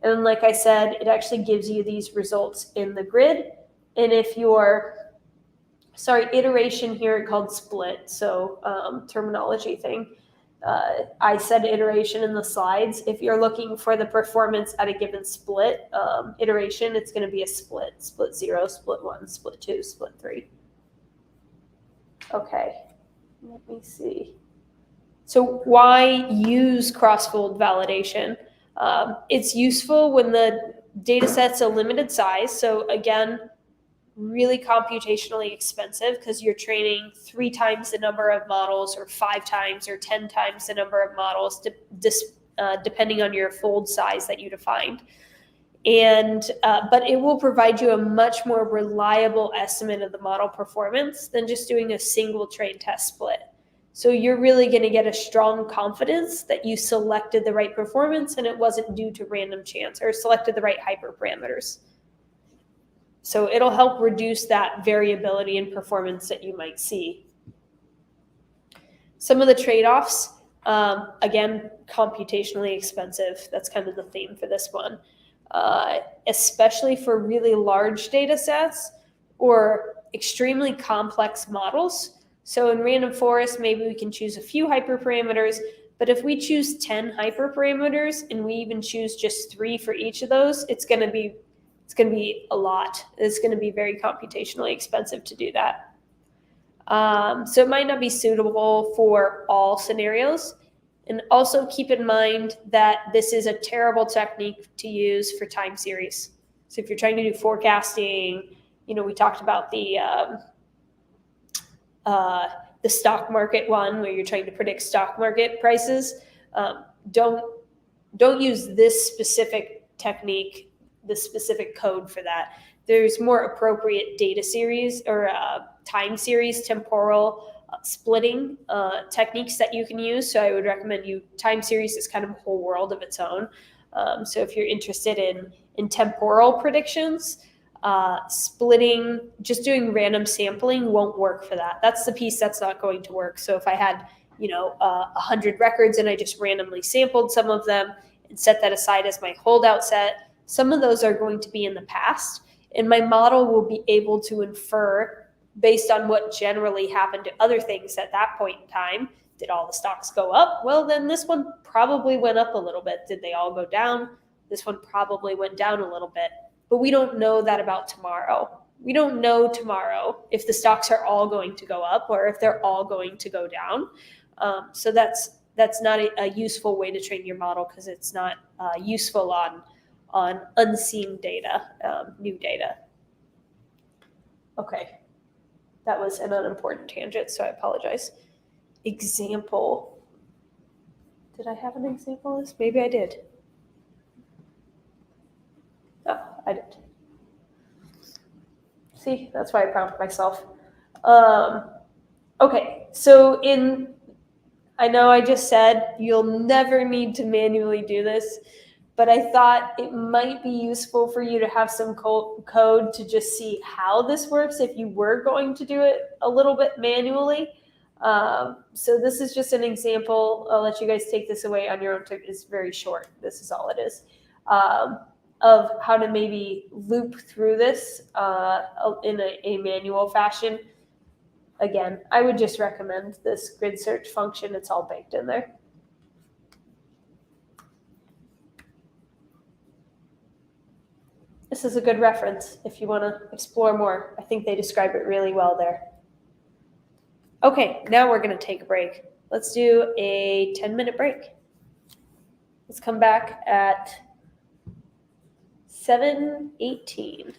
And like I said, it actually gives you these results in the grid. And if you're, iteration here called split, so terminology thing. I said iteration in the slides. If you're looking for the performance at a given split iteration, it's going to be a split 0, split 1, split 2, split 3. Okay, let me see. So why use cross-fold validation? It's useful when the data set's a limited size. So again, really computationally expensive because you're training 3 times the number of models or 5 times or 10 times the number of models depending on your fold size that you defined. And but it will provide you a much more reliable estimate of the model performance than just doing a single train test split. So you're really going to get a strong confidence that you selected the right performance and it wasn't due to random chance, or selected the right hyperparameters. So it'll help reduce that variability in performance that you might see. Some of the trade-offs, again, computationally expensive. That's kind of the theme for this one. Especially for really large data sets or extremely complex models. So in random forest, maybe we can choose a few hyperparameters, but if we choose 10 hyperparameters and we even choose just 3 for each of those, it's going to be a lot. It's going to be very computationally expensive to do that. So it might not be suitable for all scenarios. And also keep in mind that this is a terrible technique to use for time series. So if you're trying to do forecasting, we talked about the stock market one where you're trying to predict stock market prices. Don't use this specific technique, the specific code for that. There's more appropriate data series or time series temporal splitting techniques that you can use. So I would recommend time series is kind of a whole world of its own. So if you're interested in temporal predictions, splitting, just doing random sampling won't work for that. That's the piece that's not going to work. So if I had 100 records and I just randomly sampled some of them and set that aside as my holdout set, Some of those are going to be in the past, and my model will be able to infer based on what generally happened to other things at that point in time. Did all the stocks go up? Well, then this one probably went up a little bit. Did they all go down? This one probably went down a little bit. But we don't know that about tomorrow. We don't know tomorrow if the stocks are all going to go up or if they're all going to go down. So that's not a useful way to train your model, because it's not useful on unseen data, new data. Okay, that was an unimportant tangent, so I apologize. Example. Did I have an example of this? Maybe I did. Oh, I did. See, that's why I prompted myself. Okay, so I know I just said you'll never need to manually do this, but I thought it might be useful for you to have some code to just see how this works if you were going to do it a little bit manually. So this is just an example. I'll let you guys take this away on your own. It's very short. This is all it is. Of how to maybe loop through this in a manual fashion. Again, I would just recommend this grid search function. It's all baked in there. This is a good reference if you want to explore more. I think they describe it really well there. Okay, now we're going to take a break. Let's do a 10-minute break. Let's come back at 7:18.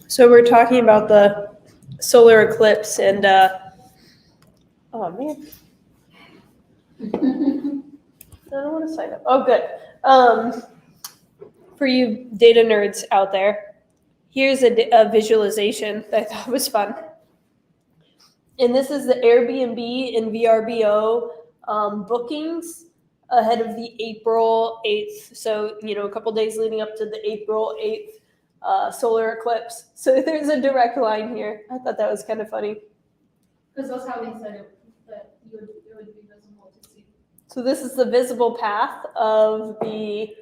So we're talking about the solar eclipse and, oh man, I don't want to sign up. Oh, good. For you data nerds out there, here's a visualization that I thought was fun. And this is the Airbnb and VRBO bookings ahead of the April 8th. So, a couple days leading up to the April 8th solar eclipse. So there's a direct line here. I thought that was kind of funny. Because that's how they said it, that it would be visible to see. So this is the visible path of the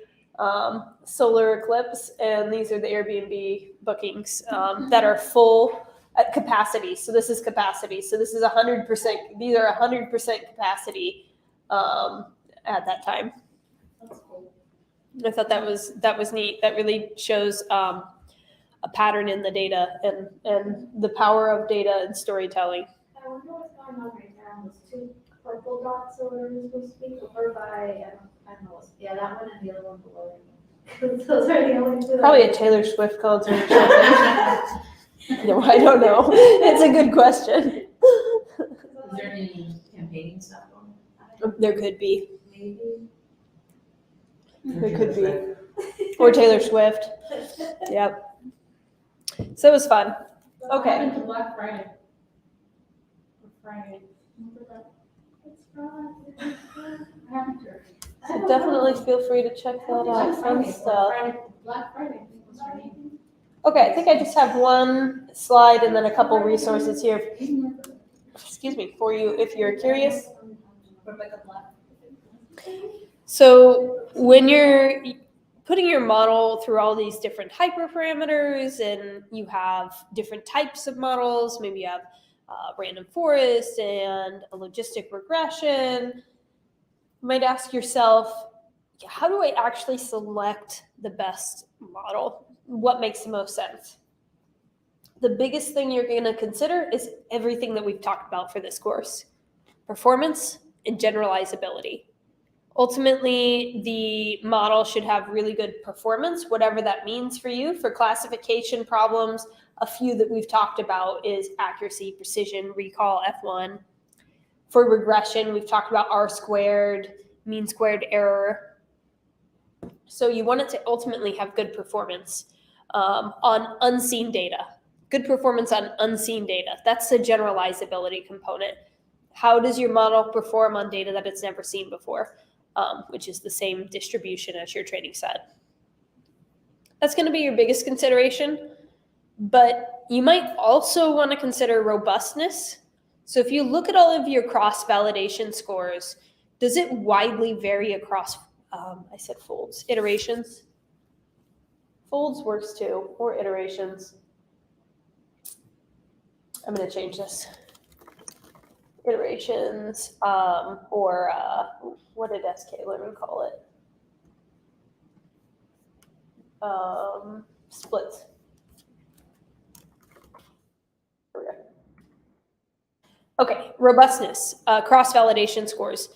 solar eclipse, and these are the Airbnb bookings that are full at capacity. So this is capacity. So this is 100%. These are 100% capacity at that time. That's cool. I thought that was neat. That really shows a pattern in the data and the power of data and storytelling. I wonder what's going on right now. Those two purple dots or whatever it's supposed to be over by, I don't know, yeah, that one and the other one below it. Those are the only two. Probably a Taylor Swift concert or something. No, I don't know. It's a good question. Is there any campaigning stuff on? There could be. Maybe. There could be. Or Taylor Swift. Yep. So it was fun. What Okay. happened to Black Friday? Friday. It's Friday. What happened to her? So definitely feel free to check that out. Fun stuff. Black Friday, I think was her name. Okay, I think I just have one slide and then a couple resources here. Excuse me, for you if you're curious. Rebecca Black. So when you're putting your model through all these different hyperparameters and you have different types of models, maybe you have random forest and a logistic regression, you might ask yourself, how do I actually select the best model? What makes the most sense? The biggest thing you're going to consider is everything that we've talked about for this course: performance and generalizability. Ultimately, the model should have really good performance, whatever that means for you. For classification problems, a few that we've talked about is accuracy, precision, recall, F1. For regression, we've talked about R squared, mean squared error. So you want it to ultimately have good performance on unseen data. Good performance on unseen data. That's the generalizability component. How does your model perform on data that it's never seen before, which is the same distribution as your training set? That's going to be your biggest consideration, but you might also want to consider robustness. So if you look at all of your cross-validation scores, does it widely vary across, I said folds, iterations? Folds works too, or iterations. I'm going to change this. Iterations, or what did SK Learning call it? Splits. Okay, robustness, cross-validation scores.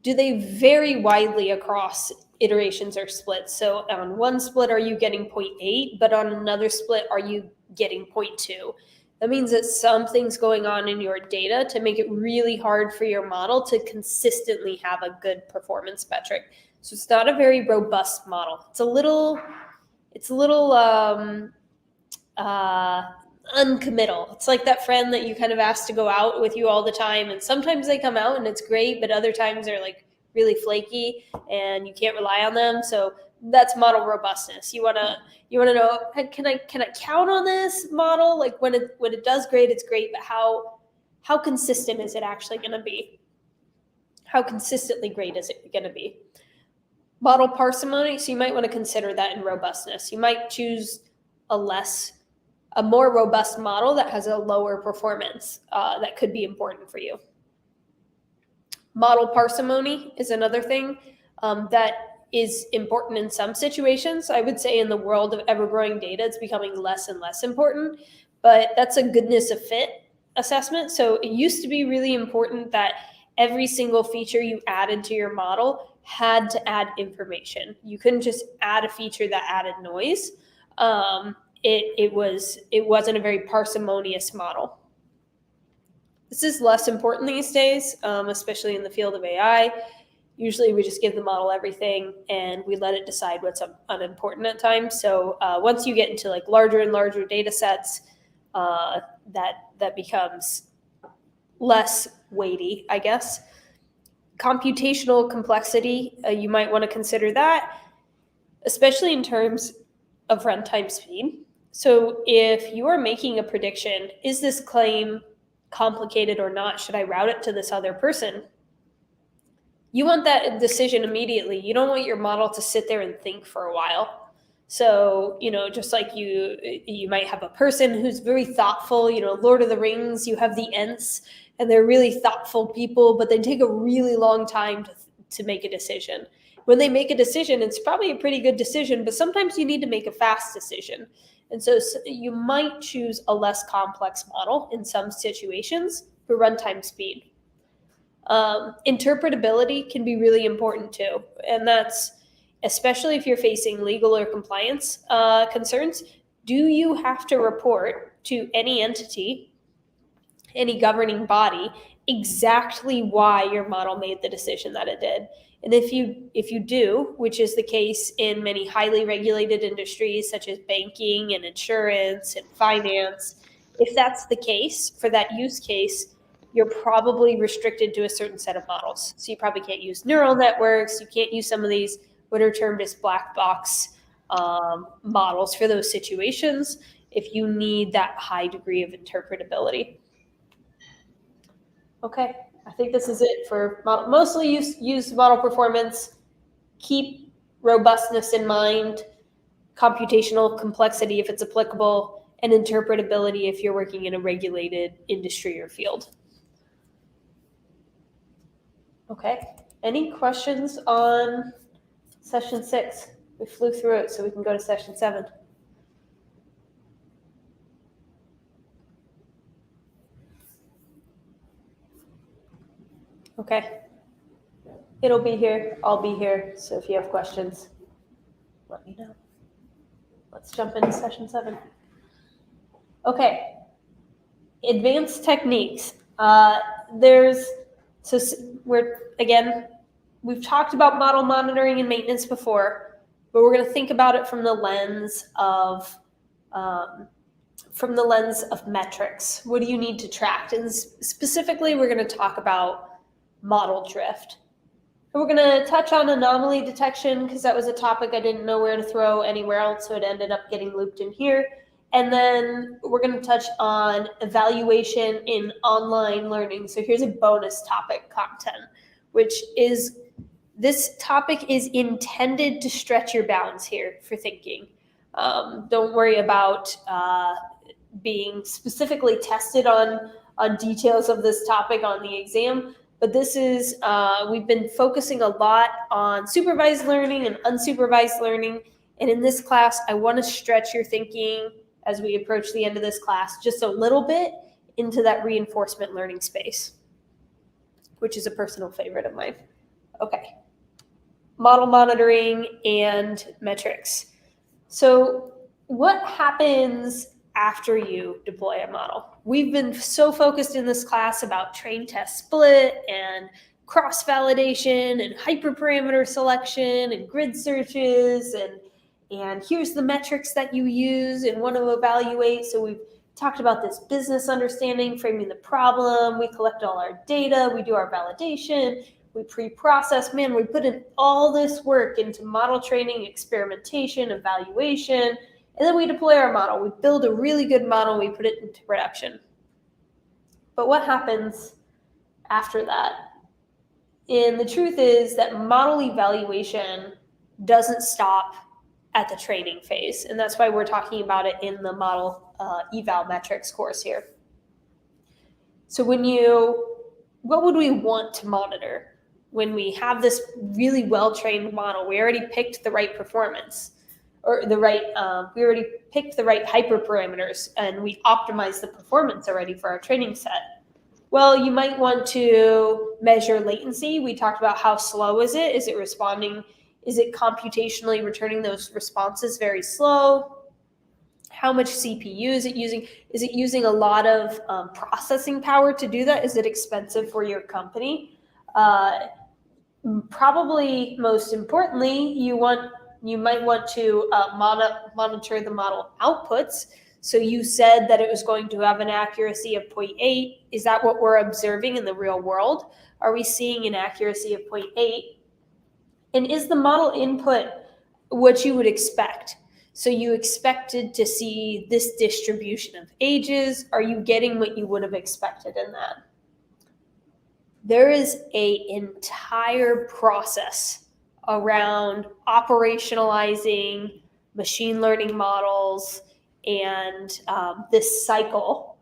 Do they vary widely across iterations or splits? So on one split, are you getting 0.8, but on another split, are you getting 0.2? That means that something's going on in your data to make it really hard for your model to consistently have a good performance metric. So it's not a very robust model. It's a little uncommittal. It's like that friend that you kind of ask to go out with you all the time, and sometimes they come out and it's great, but other times they're like really flaky and you can't rely on them. So that's model robustness. You want to know, can I count on this model? Like when it does great, it's great, but how consistent is it actually going to be? How consistently great is it going to be? Model parsimony. So you might want to consider that in robustness. You might choose a more robust model that has a lower performance that could be important for you. Model parsimony is another thing that is important in some situations. I would say in the world of ever-growing data, it's becoming less and less important, but that's a goodness of fit assessment. So it used to be really important that every single feature you added to your model had to add information. You couldn't just add a feature that added noise. it wasn't a very parsimonious model. This is less important these days, especially in the field of AI. Usually we just give the model everything and we let it decide what's unimportant at times. So once you get into like larger and larger data sets, that becomes less weighty, I guess. Computational complexity, you might want to consider that, especially in terms of runtime speed. So if you are making a prediction, is this claim complicated or not? Should I route it to this other person? You want that decision immediately. You don't want your model to sit there and think for a while. So, just like you might have a person who's very thoughtful, Lord of the Rings, you have the Ents, and they're really thoughtful people, but they take a really long time to make a decision. When they make a decision, it's probably a pretty good decision, but sometimes you need to make a fast decision. And so you might choose a less complex model in some situations for runtime speed. Interpretability can be really important too. And that's especially if you're facing legal or compliance concerns. Do you have to report to any entity, any governing body, exactly why your model made the decision that it did? And if you do, which is the case in many highly regulated industries such as banking and insurance and finance, if that's the case for that use case, you're probably restricted to a certain set of models. So you probably can't use neural networks. You can't use some of these what are termed as black box models for those situations if you need that high degree of interpretability. Okay, I think this is it for model. Mostly use model performance. Keep robustness in mind, computational complexity if it's applicable, and interpretability if you're working in a regulated industry or field. Okay, any questions on session 6? We flew through it, so we can go to session 7. Okay, it'll be here, I'll be here, so if you have questions, let me know. Let's jump into session 7. Okay, advanced techniques. We've talked about model monitoring and maintenance before, but we're going to think about it from the lens of metrics. What do you need to track? And specifically, we're going to talk about model drift. And we're going to touch on anomaly detection because that was a topic I didn't know where to throw anywhere else, so it ended up getting looped in here. And then we're going to touch on evaluation in online learning. So here's a bonus topic content, which is this topic is intended to stretch your bounds here for thinking. Don't worry about being specifically tested on details of this topic on the exam. But this is, we've been focusing a lot on supervised learning and unsupervised learning. And in this class, I want to stretch your thinking as we approach the end of this class just a little bit into that reinforcement learning space, which is a personal favorite of mine. Okay, model monitoring and metrics. So what happens after you deploy a model? We've been so focused in this class about train test split and cross-validation and hyperparameter selection and grid searches and here's the metrics that you use and want to evaluate. So we've talked about this business understanding, framing the problem. We collect all our data. We do our validation. We pre-process. Man, we put in all this work into model training, experimentation, evaluation, and then we deploy our model. We build a really good model. We put it into production. But what happens after that? And the truth is that model evaluation doesn't stop at the training phase. And that's why we're talking about it in the model eval metrics course here. So what would we want to monitor when we have this really well-trained model? We already picked the right performance or we already picked the right hyperparameters and we optimized the performance already for our training set. Well, you might want to measure latency. We talked about how slow is it? Is it responding? Is it computationally returning those responses very slow? How much CPU is it using? Is it using a lot of processing power to do that? Is it expensive for your company? Probably most importantly, you might want to monitor the model outputs. So you said that it was going to have an accuracy of 0.8. Is that what we're observing in the real world? Are we seeing an accuracy of 0.8? And is the model input what you would expect? So you expected to see this distribution of ages. Are you getting what you would have expected in that? There is an entire process around operationalizing machine learning models and this cycle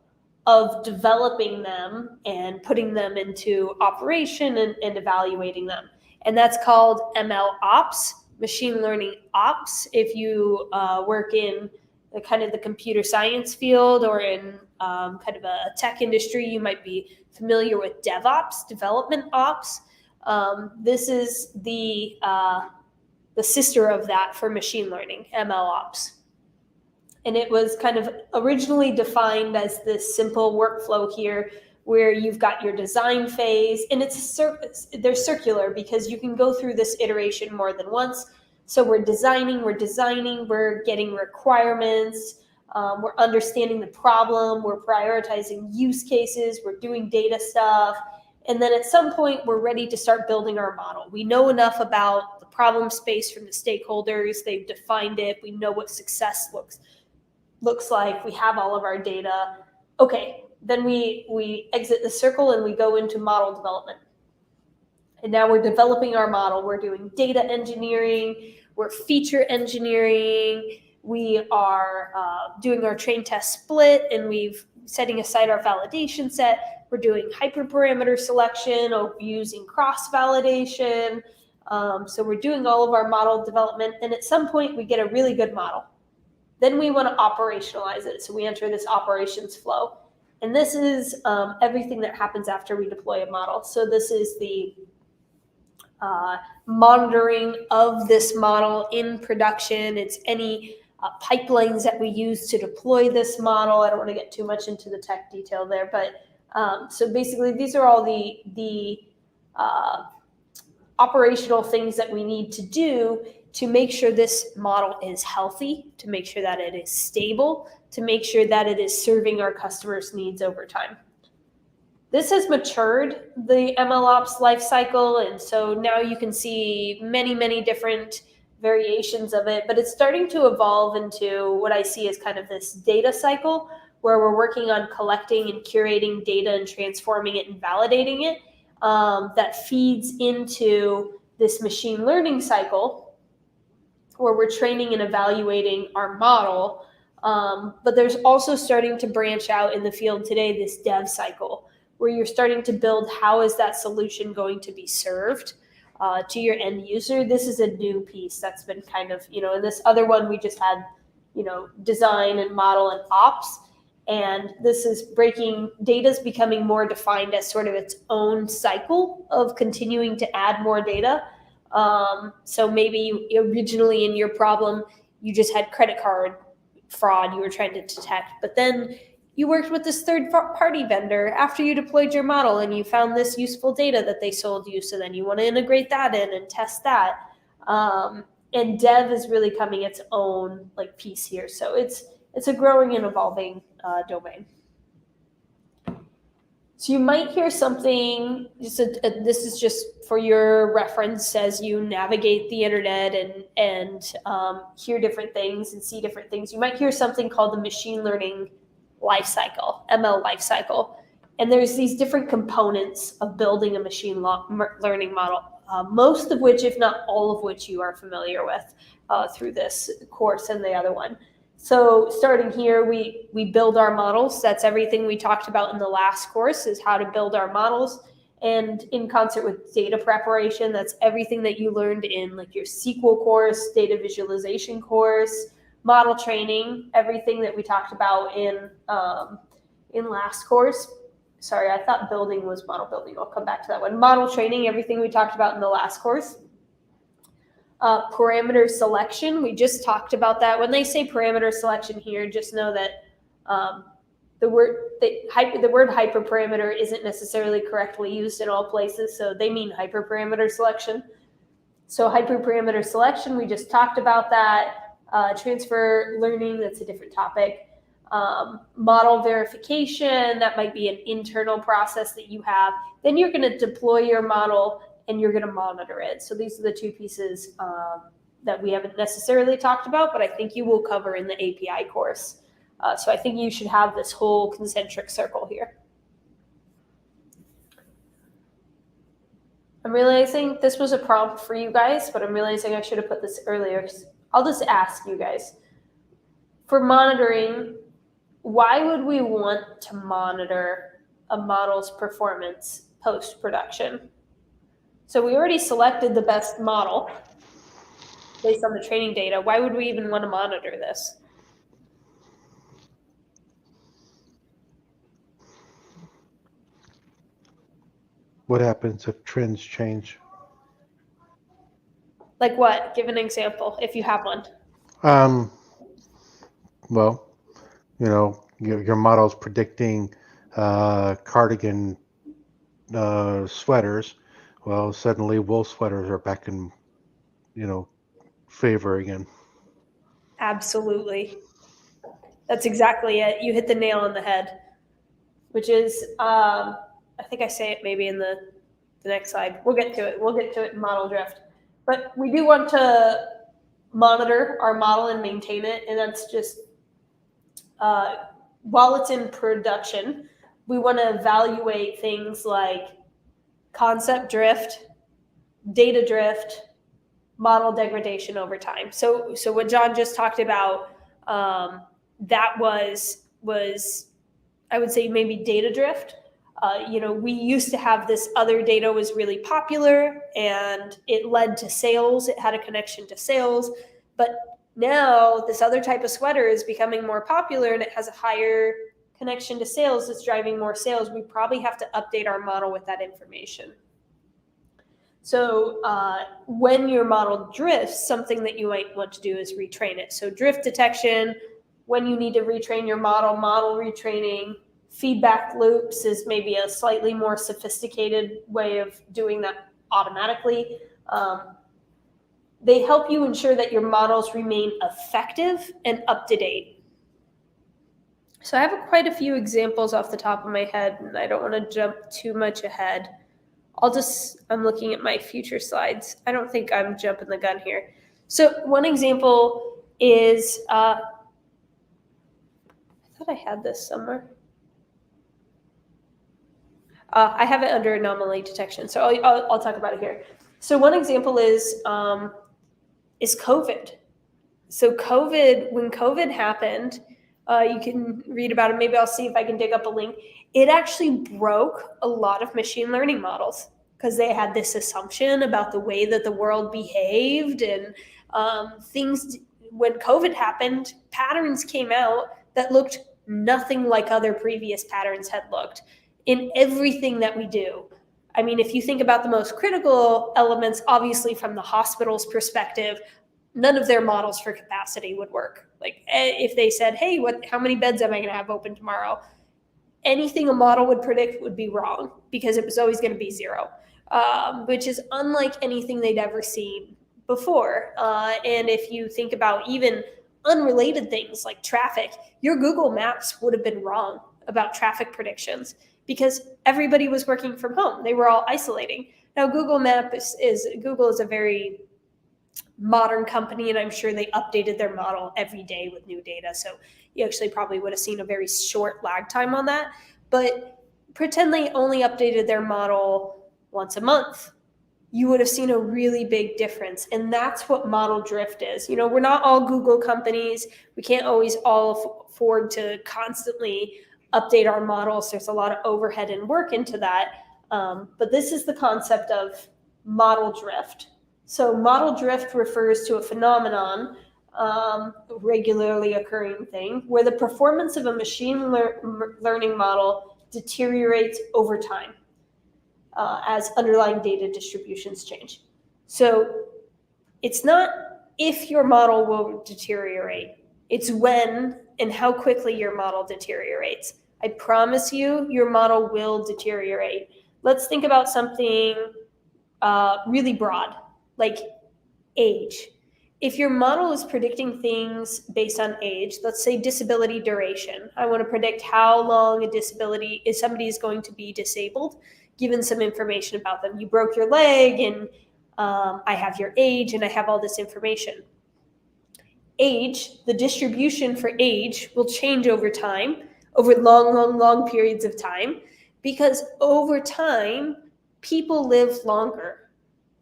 of developing them and putting them into operation and evaluating them. And that's called ML ops, machine learning ops. If you work in the computer science field or in kind of a tech industry, you might be familiar with DevOps, development ops. This is the sister of that for machine learning, ML ops. And it was kind of originally defined as this simple workflow here where you've got your design phase, and they're circular because you can go through this iteration more than once. So we're designing, we're getting requirements, we're understanding the problem, we're prioritizing use cases, we're doing data stuff, and then at some point we're ready to start building our model. We know enough about the problem space from the stakeholders, they've defined it, we know what success looks like, we have all of our data. Okay, then we exit the circle and we go into model development. And now we're developing our model. We're doing data engineering, we're feature engineering, we are doing our train test split, and we've setting aside our validation set. We're doing hyperparameter selection or using cross-validation. So we're doing all of our model development, and at some point we get a really good model. Then we want to operationalize it. So we enter this operations flow. And this is everything that happens after we deploy a model. So this is the monitoring of this model in production. It's any pipelines that we use to deploy this model. I don't want to get too much into the tech detail there, but so basically these are all the operational things that we need to do to make sure this model is healthy, to make sure that it is stable, to make sure that it is serving our customers' needs over time. This has matured the MLOps lifecycle, and so now you can see many, many different variations of it, but it's starting to evolve into what I see as kind of this data cycle where we're working on collecting and curating data and transforming it and validating it that feeds into this machine learning cycle where we're training and evaluating our model. But there's also starting to branch out in the field today this dev cycle where you're starting to build how is that solution going to be served to your end user. This is a new piece that's been kind of, in this other one we just had, design and model and ops. And this is data's becoming more defined as sort of its own cycle of continuing to add more data. So maybe originally in your problem, you just had credit card fraud you were trying to detect, but then you worked with this third-party vendor after you deployed your model and you found this useful data that they sold you. So then you want to integrate that in and test that. And dev is really coming its own piece here. So it's a growing and evolving domain. So you might hear something, this is just for your reference as you navigate the internet and hear different things and see different things. You might hear something called the machine learning lifecycle, ML lifecycle. And there's these different components of building a machine learning model, most of which, if not all of which, you are familiar with through this course and the other one. So starting here, we build our models. That's everything we talked about in the last course is how to build our models. And in concert with data preparation, that's everything that you learned in your SQL course, data visualization course, model training, everything that we talked about in last course. Sorry, I thought building was model building. I'll come back to that one. Model training, everything we talked about in the last course. Parameter selection, we just talked about that. When they say parameter selection here, just know that the word hyperparameter isn't necessarily correctly used in all places, so they mean hyperparameter selection. So hyperparameter selection, we just talked about that. Transfer learning, that's a different topic. Model verification, that might be an internal process that you have. Then you're going to deploy your model and you're going to monitor it. So these are the two pieces that we haven't necessarily talked about, but I think you will cover in the API course. So I think you should have this whole concentric circle here. I'm realizing this was a prompt for you guys, but I'm realizing I should have put this earlier. I'll just ask you guys. For monitoring, why would we want to monitor a model's performance post-production? So we already selected the best model based on the training data. Why would we even want to monitor this? What happens if trends change? Like what? Give an example if you have one. Well, you know, your model's predicting cardigan sweaters. Well, suddenly wool sweaters are back in, you know, favor again. Absolutely. That's exactly it. You hit the nail on the head, which is, I think I say it maybe in the next slide. We'll get to it. We'll get to it in model drift. But we do want to monitor our model and maintain it. And that's just, while it's in production, we want to evaluate things like concept drift, data drift, model degradation over time. So what John just talked about, that was I would say maybe data drift. We used to have this other data was really popular and it led to sales. It had a connection to sales, but now this other type of sweater is becoming more popular and it has a higher connection to sales. It's driving more sales. We probably have to update our model with that information. So when your model drifts, something that you might want to do is retrain it. So drift detection, when you need to retrain your model retraining, feedback loops is maybe a slightly more sophisticated way of doing that automatically. They help you ensure that your models remain effective and up to date. So I have quite a few examples off the top of my head, and I don't want to jump too much ahead. I'm looking at my future slides. I don't think I'm jumping the gun here. So one example is, I thought I had this somewhere. I have it under anomaly detection, so I'll talk about it here. So one example is COVID. So when COVID happened, you can read about it. Maybe I'll see if I can dig up a link. It actually broke a lot of machine learning models because they had this assumption about the way that the world behaved and things. When COVID happened, patterns came out that looked nothing like other previous patterns had looked in everything that we do. I mean, if you think about the most critical elements, obviously from the hospital's perspective, none of their models for capacity would work. Like if they said, hey, how many beds am I going to have open tomorrow? Anything a model would predict would be wrong because it was always going to be zero, which is unlike anything they'd ever seen before. And if you think about even unrelated things like traffic, your Google Maps would have been wrong about traffic predictions because everybody was working from home. They were all isolating. Now, Google Maps Google is a very modern company, and I'm sure they updated their model every day with new data. So you actually probably would have seen a very short lag time on that. But pretend they only updated their model once a month. You would have seen a really big difference. And that's what model drift is. We're not all Google companies. We can't always all afford to constantly update our models. There's a lot of overhead and work into that. But this is the concept of model drift. So model drift refers to a phenomenon, a regularly occurring thing, where the performance of a machine learning model deteriorates over time as underlying data distributions change. So it's not if your model will deteriorate, it's when and how quickly your model deteriorates. I promise you, your model will deteriorate. Let's think about something really broad, like age. If your model is predicting things based on age, let's say disability duration, I want to predict how long a disability is somebody is going to be disabled, given some information about them. You broke your leg, and I have your age, and I have all this information. Age, the distribution for age will change over time, over long periods of time, because over time, people live longer.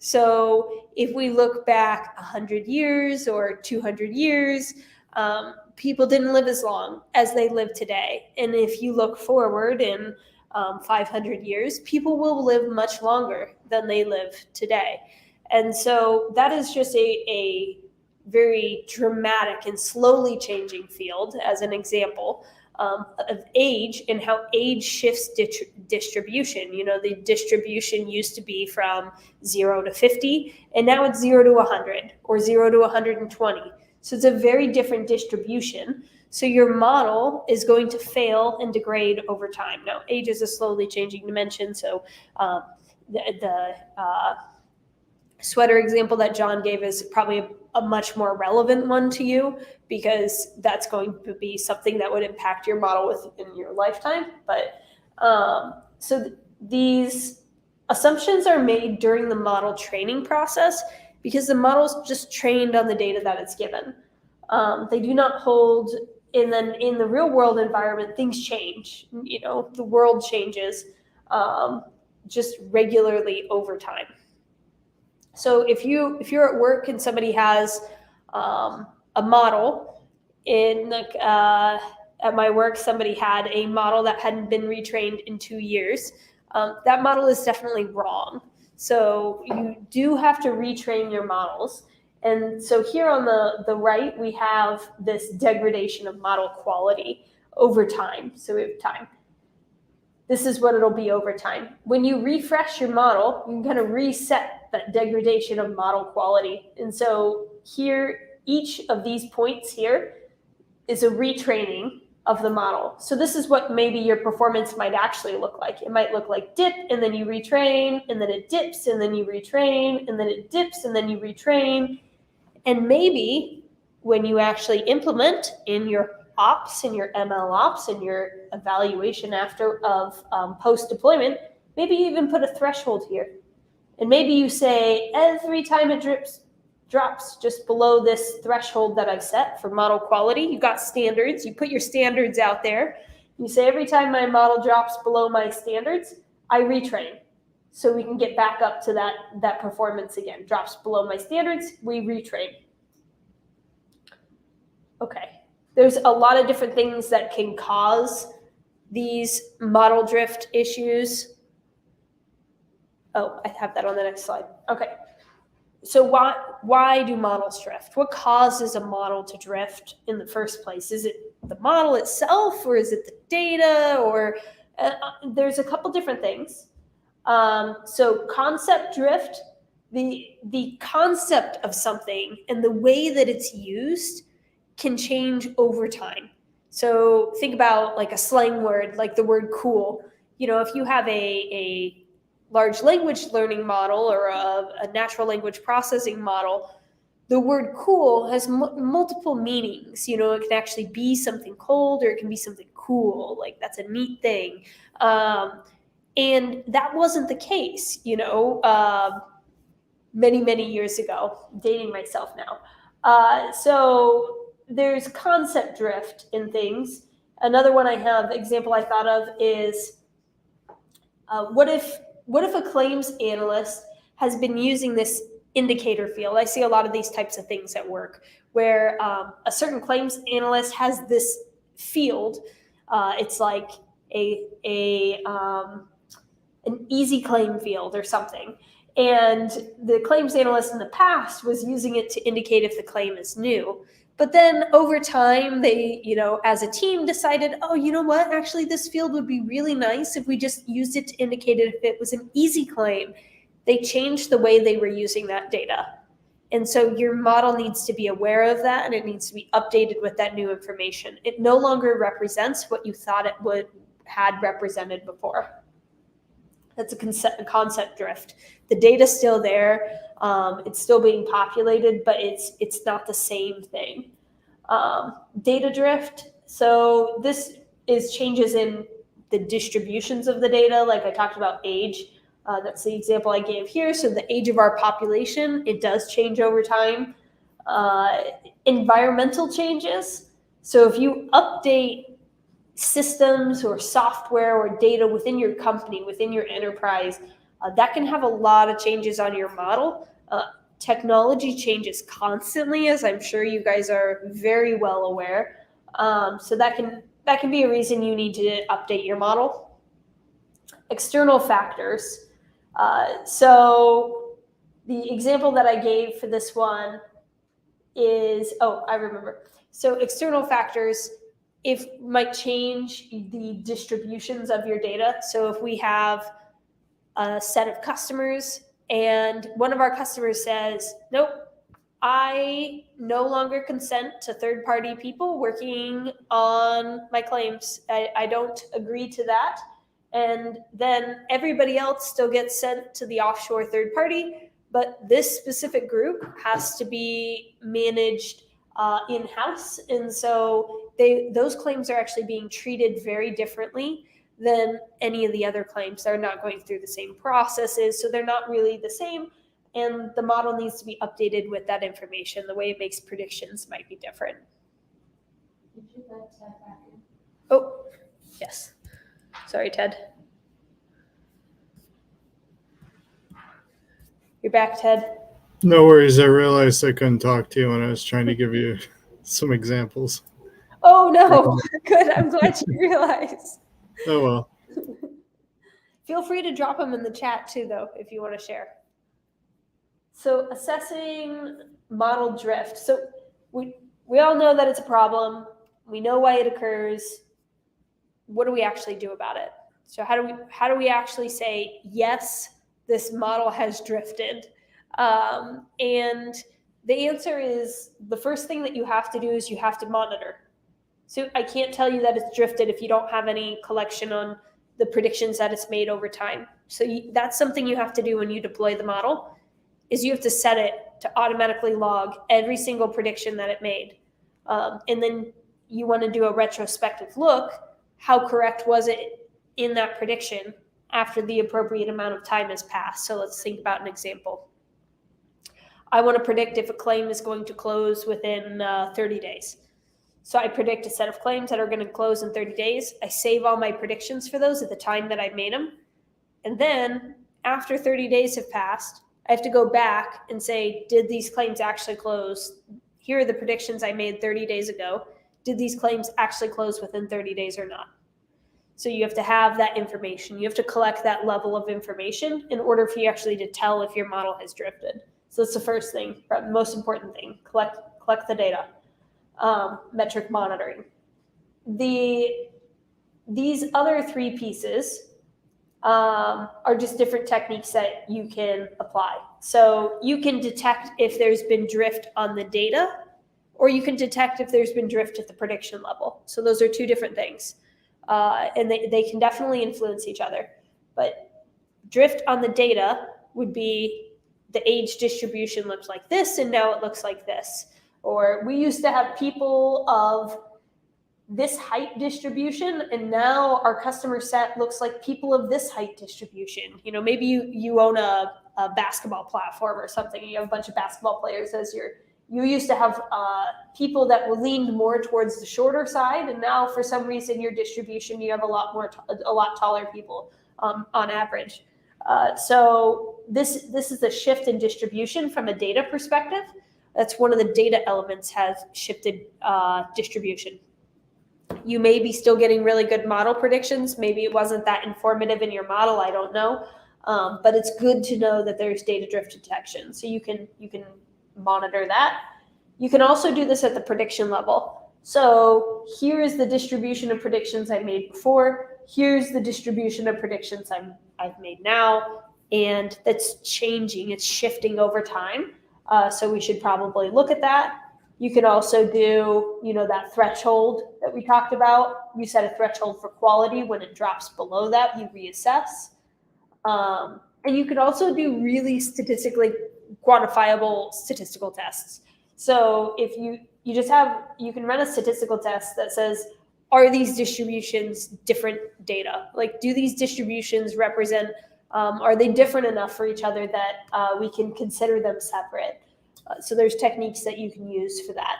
So if we look back 100 years or 200 years, people didn't live as long as they live today. And if you look forward in 500 years, people will live much longer than they live today. And so that is just a very dramatic and slowly changing field as an example of age and how age shifts distribution. You know, the distribution used to be from 0 to 50, and now it's 0 to 100 or 0 to 120. So it's a very different distribution. So your model is going to fail and degrade over time. Now, age is a slowly changing dimension. So the sweater example that John gave is probably a much more relevant one to you, because that's going to be something that would impact your model within your lifetime. But these assumptions are made during the model training process, because the model's just trained on the data that it's given. They do not hold, and then in the real world environment, things change. You know, the world changes just regularly over time. So if you're at work and somebody has a model at my work, somebody had a model that hadn't been retrained in 2 years, that model is definitely wrong. So you do have to retrain your models. And so here on the right, we have this degradation of model quality over time. So we have time. This is what it'll be over time. When you refresh your model, you can kind of reset that degradation of model quality. And so here, each of these points here is a retraining of the model. So this is what maybe your performance might actually look like. It might look like dip, and then you retrain, and then it dips, and then you retrain, and then it dips, and then you retrain. And maybe when you actually implement in your ops and your ML ops and your evaluation after of post-deployment, maybe you even put a threshold here. And maybe you say every time it drops just below this threshold that I've set for model quality, you got standards, you put your standards out there. You say every time my model drops below my standards, I retrain. So we can get back up to that performance again. Drops below my standards, we retrain. Okay. There's a lot of different things that can cause these model drift issues. Oh, I have that on the next slide. Okay. So why do models drift? What causes a model to drift in the first place? Is it the model itself, or is it the data, or there's a couple different things. So concept drift, the concept of something and the way that it's used can change over time. So think about like a slang word, like the word cool. You know, if you have a large language learning model or a natural language processing model, the word cool has multiple meanings. You know, it can actually be something cold, or it can be something cool. Like that's a neat thing. And that wasn't the case, you know, many years ago. I'm dating myself now. So there's concept drift in things. Another one example I thought of is what if a claims analyst has been using this indicator field? I see a lot of these types of things at work where a certain claims analyst has this field. It's like an easy claim field or something. And the claims analyst in the past was using it to indicate if the claim is new. But then over time, they, you know, as a team decided, oh, you know what, actually this field would be really nice if we just used it to indicate if it was an easy claim. They changed the way they were using that data. And so your model needs to be aware of that, and it needs to be updated with that new information. It no longer represents what you thought it had represented before. That's a concept drift. The data's still there. It's still being populated, but it's not the same thing. Data drift. So this is changes in the distributions of the data. Like I talked about age. That's the example I gave here. So the age of our population, it does change over time. Environmental changes. So if you update systems or software or data within your company, within your enterprise, that can have a lot of changes on your model. Technology changes constantly, as I'm sure you guys are very well aware. So that can be a reason you need to update your model. External factors. So the example that I gave for this one is, I remember. So external factors might change the distributions of your data. So if we have a set of customers and one of our customers says, nope, I no longer consent to third-party people working on my claims. I don't agree to that. And then everybody else still gets sent to the offshore third party, but this specific group has to be managed in-house. And so those claims are actually being treated very differently than any of the other claims. They're not going through the same processes, so they're not really the same. And the model needs to be updated with that information. The way it makes predictions might be different. Did you let Ted back in? Oh, yes. Sorry, Ted. You're back, Ted. No worries. I realized I couldn't talk to you when I was trying to give you some examples. Oh, no. Good. I'm glad you realized. Oh, well. Feel free to drop them in the chat too, though, if you want to share. So assessing model drift. So we all know that it's a problem. We know why it occurs. What do we actually do about it? So how do we actually say, yes, this model has drifted? And the answer is, the first thing that you have to do is you have to monitor. So I can't tell you that it's drifted if you don't have any collection on the predictions that it's made over time. So that's something you have to do when you deploy the model, is you have to set it to automatically log every single prediction that it made. And then you want to do a retrospective look. How correct was it in that prediction after the appropriate amount of time has passed? So let's think about an example. I want to predict if a claim is going to close within 30 days. So I predict a set of claims that are going to close in 30 days. I save all my predictions for those at the time that I made them. And then after 30 days have passed, I have to go back and say, did these claims actually close? Here are the predictions I made 30 days ago. Did these claims actually close within 30 days or not? So you have to have that information. You have to collect that level of information in order for you actually to tell if your model has drifted. So that's the first thing, the most important thing, collect the data. Metric monitoring. These other three pieces are just different techniques that you can apply. So you can detect if there's been drift on the data, or you can detect if there's been drift at the prediction level. So those are two different things. And they can definitely influence each other. But drift on the data would be the age distribution looks like this, and now it looks like this. Or we used to have people of this height distribution, and now our customer set looks like people of this height distribution. You know, maybe you own a basketball platform or something, and you have a bunch of basketball players as you used to have people that were leaned more towards the shorter side, and now for some reason your distribution, you have a lot taller people on average. So this is a shift in distribution from a data perspective. That's one of the data elements has shifted distribution. You may be still getting really good model predictions. Maybe it wasn't that informative in your model. I don't know. But it's good to know that there's data drift detection. So you can monitor that. You can also do this at the prediction level. So here is the distribution of predictions I made before. Here's the distribution of predictions I've made now. And that's changing. It's shifting over time. So we should probably look at that. You can also do, that threshold that we talked about. You set a threshold for quality. When it drops below that, you reassess. And you can also do really statistically quantifiable statistical tests. So if you can run a statistical test that says, are these distributions different data? Like, do these distributions represent, are they different enough for each other that we can consider them separate? So there's techniques that you can use for that.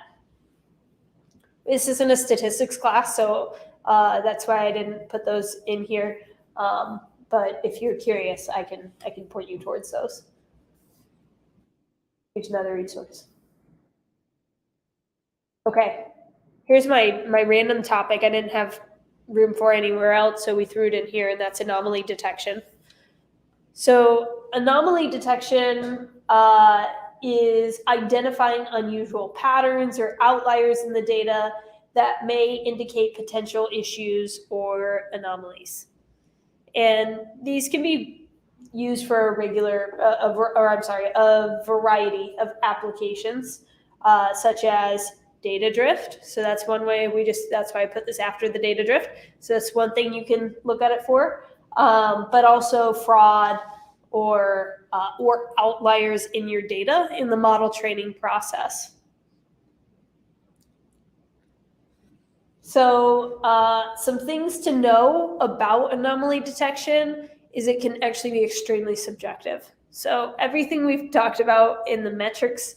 This isn't a statistics class, so that's why I didn't put those in here. But if you're curious, I can point you towards those. Here's another resource. Okay, here's my random topic I didn't have room for anywhere else, so we threw it in here, and that's anomaly detection. So anomaly detection is identifying unusual patterns or outliers in the data that may indicate potential issues or anomalies. And these can be used for a variety of applications, such as data drift. So that's one way that's why I put this after the data drift. So that's one thing you can look at it for, but also fraud or outliers in your data in the model training process. So some things to know about anomaly detection is it can actually be extremely subjective. So everything we've talked about in the metrics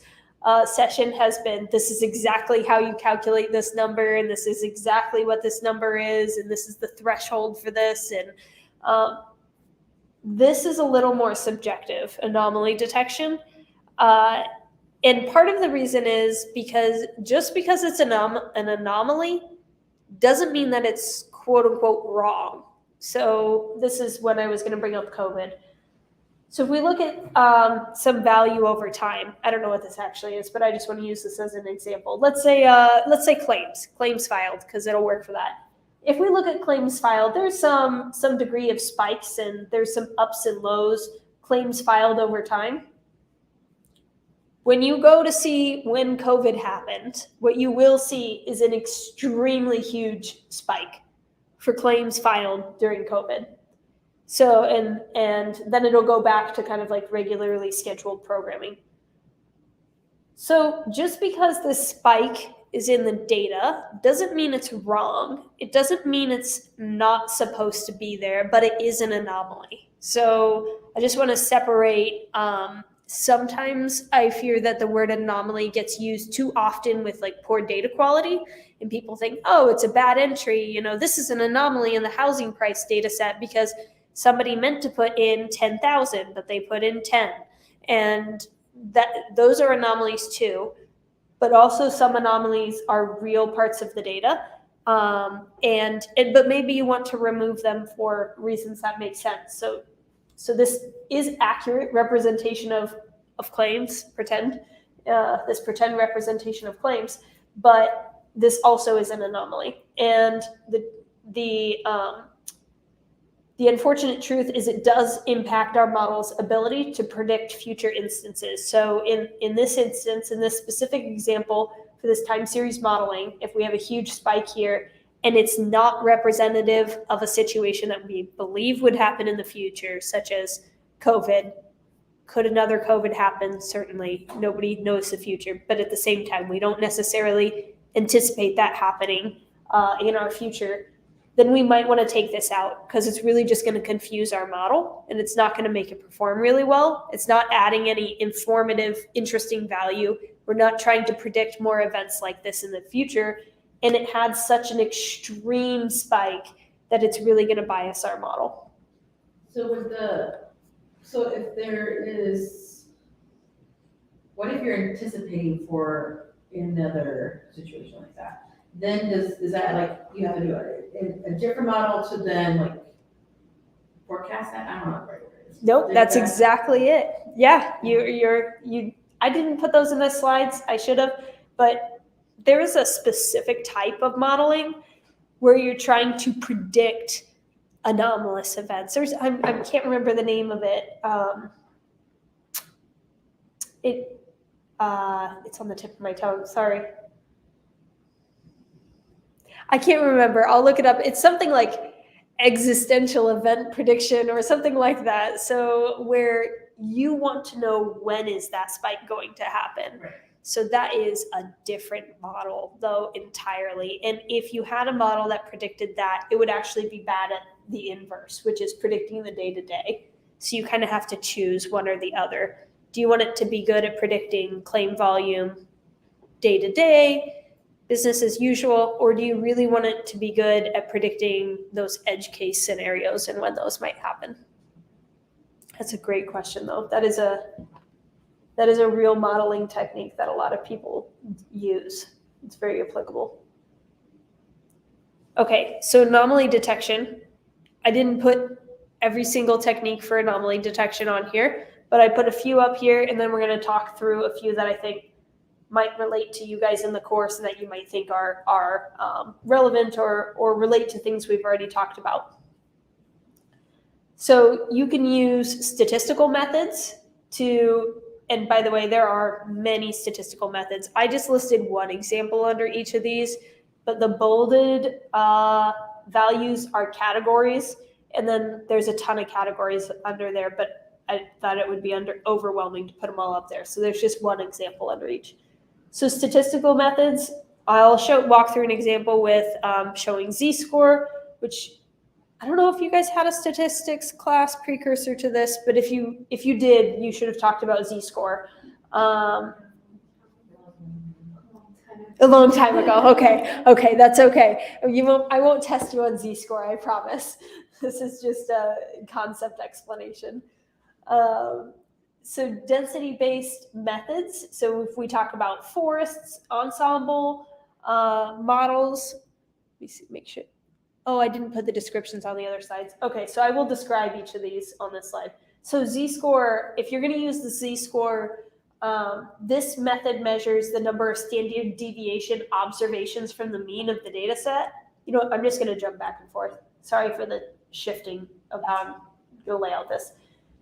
session has been, this is exactly how you calculate this number, and this is exactly what this number is, and this is the threshold for this. And this is a little more subjective, anomaly detection. And part of the reason is because just because it's an anomaly doesn't mean that it's quote unquote wrong. So this is when I was going to bring up COVID. So if we look at some value over time, I don't know what this actually is, but I just want to use this as an example. Let's say claims filed, because it'll work for that. If we look at claims filed, there's some degree of spikes and there's some ups and lows claims filed over time. When you go to see when COVID happened, what you will see is an extremely huge spike for claims filed during COVID. So, and then it'll go back to kind of like regularly scheduled programming. So just because the spike is in the data doesn't mean it's wrong. It doesn't mean it's not supposed to be there, but it is an anomaly. So I just want to separate. Sometimes I fear that the word anomaly gets used too often with like poor data quality, and people think, oh, it's a bad entry. This is an anomaly in the housing price data set because somebody meant to put in 10,000, but they put in 10. And those are anomalies too. But also some anomalies are real parts of the data. But maybe you want to remove them for reasons that make sense. So this is accurate representation of claims, this pretend representation of claims, but this also is an anomaly. And the unfortunate truth is it does impact our model's ability to predict future instances. So in this instance, in this specific example, for this time series modeling, if we have a huge spike here and it's not representative of a situation that we believe would happen in the future, such as COVID, could another COVID happen? Certainly, nobody knows the future. But at the same time, we don't necessarily anticipate that happening in our future. Then we might want to take this out because it's really just going to confuse our model and it's not going to make it perform really well. It's not adding any informative, interesting value. We're not trying to predict more events like this in the future. And it had such an extreme spike that it's really going to bias our model. So if there is, what if you're anticipating for another situation like that? Then is that like you have to do a different model to then like forecast that? I don't know what the right word is. Nope, that's exactly it. Yeah, I didn't put those in the slides. I should have, but there is a specific type of modeling where you're trying to predict anomalous events. I can't remember the name of it. It's on the tip of my tongue. Sorry. I can't remember. I'll look it up. It's something like existential event prediction or something like that. So where you want to know when is that spike going to happen. Right. So that is a different model though entirely. And if you had a model that predicted that, it would actually be bad at the inverse, which is predicting the day to day. So you kind of have to choose one or the other. Do you want it to be good at predicting claim volume day to day, business as usual, or do you really want it to be good at predicting those edge case scenarios and when those might happen? That's a great question though. That is a real modeling technique that a lot of people use. It's very applicable. Okay, so anomaly detection. I didn't put every single technique for anomaly detection on here, but I put a few up here, and then we're going to talk through a few that I think might relate to you guys in the course and that you might think are relevant or relate to things we've already talked about. So you can use statistical methods to, and by the way, there are many statistical methods. I just listed one example under each of these, but the bolded values are categories, and then there's a ton of categories under there, but I thought it would be overwhelming to put them all up there. So there's just one example under each. So statistical methods, I'll walk through an example with showing z-score, which I don't know if you guys had a statistics class precursor to this, but if you did, you should have talked about z-score. A long time ago. Okay, that's okay. I won't test you on z-score, I promise. This is just a concept explanation. So density-based methods. So if we talk about forests, ensemble models, let me see, make sure. Oh, I didn't put the descriptions on the other sides. Okay, so I will describe each of these on this slide. So z-score, if you're going to use the z-score, this method measures the number of standard deviation observations from the mean of the data set. You know what, I'm just going to jump back and forth. Sorry for the shifting of how I'm going to lay out this.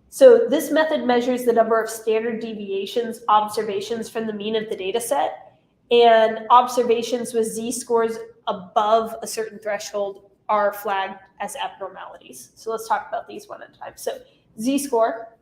So this method measures the number of standard deviations observations from the mean of the data set, and observations with z-scores above a certain threshold are flagged as abnormalities. So let's talk about these one at a time. So z-score,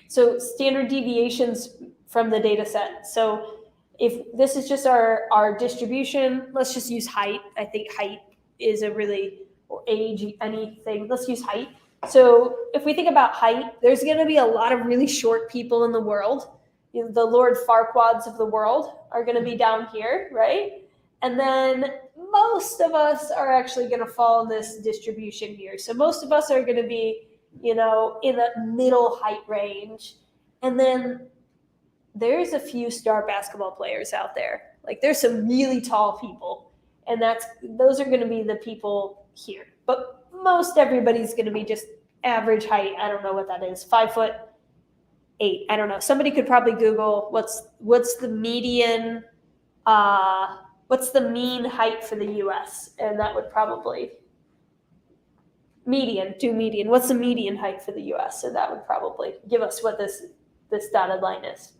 so standard deviations from the data set. So if this is just our distribution, let's just use height. I think height is a really, or age, anything, let's use height. So if we think about height, there's going to be a lot of really short people in the world. You know, the Lord Farquads of the world are going to be down here, right? And then most of us are actually going to fall in this distribution here. So most of us are going to be, you know, in the middle height range. And then there's a few star basketball players out there. Like there's some really tall people. And those are going to be the people here. But most everybody's going to be just average height. I don't know what that is. 5'8". I don't know. Somebody could probably Google what's the median, what's the mean height for the U.S. And that would probably median. What's the median height for the U.S. And that would probably give us what this dotted line is.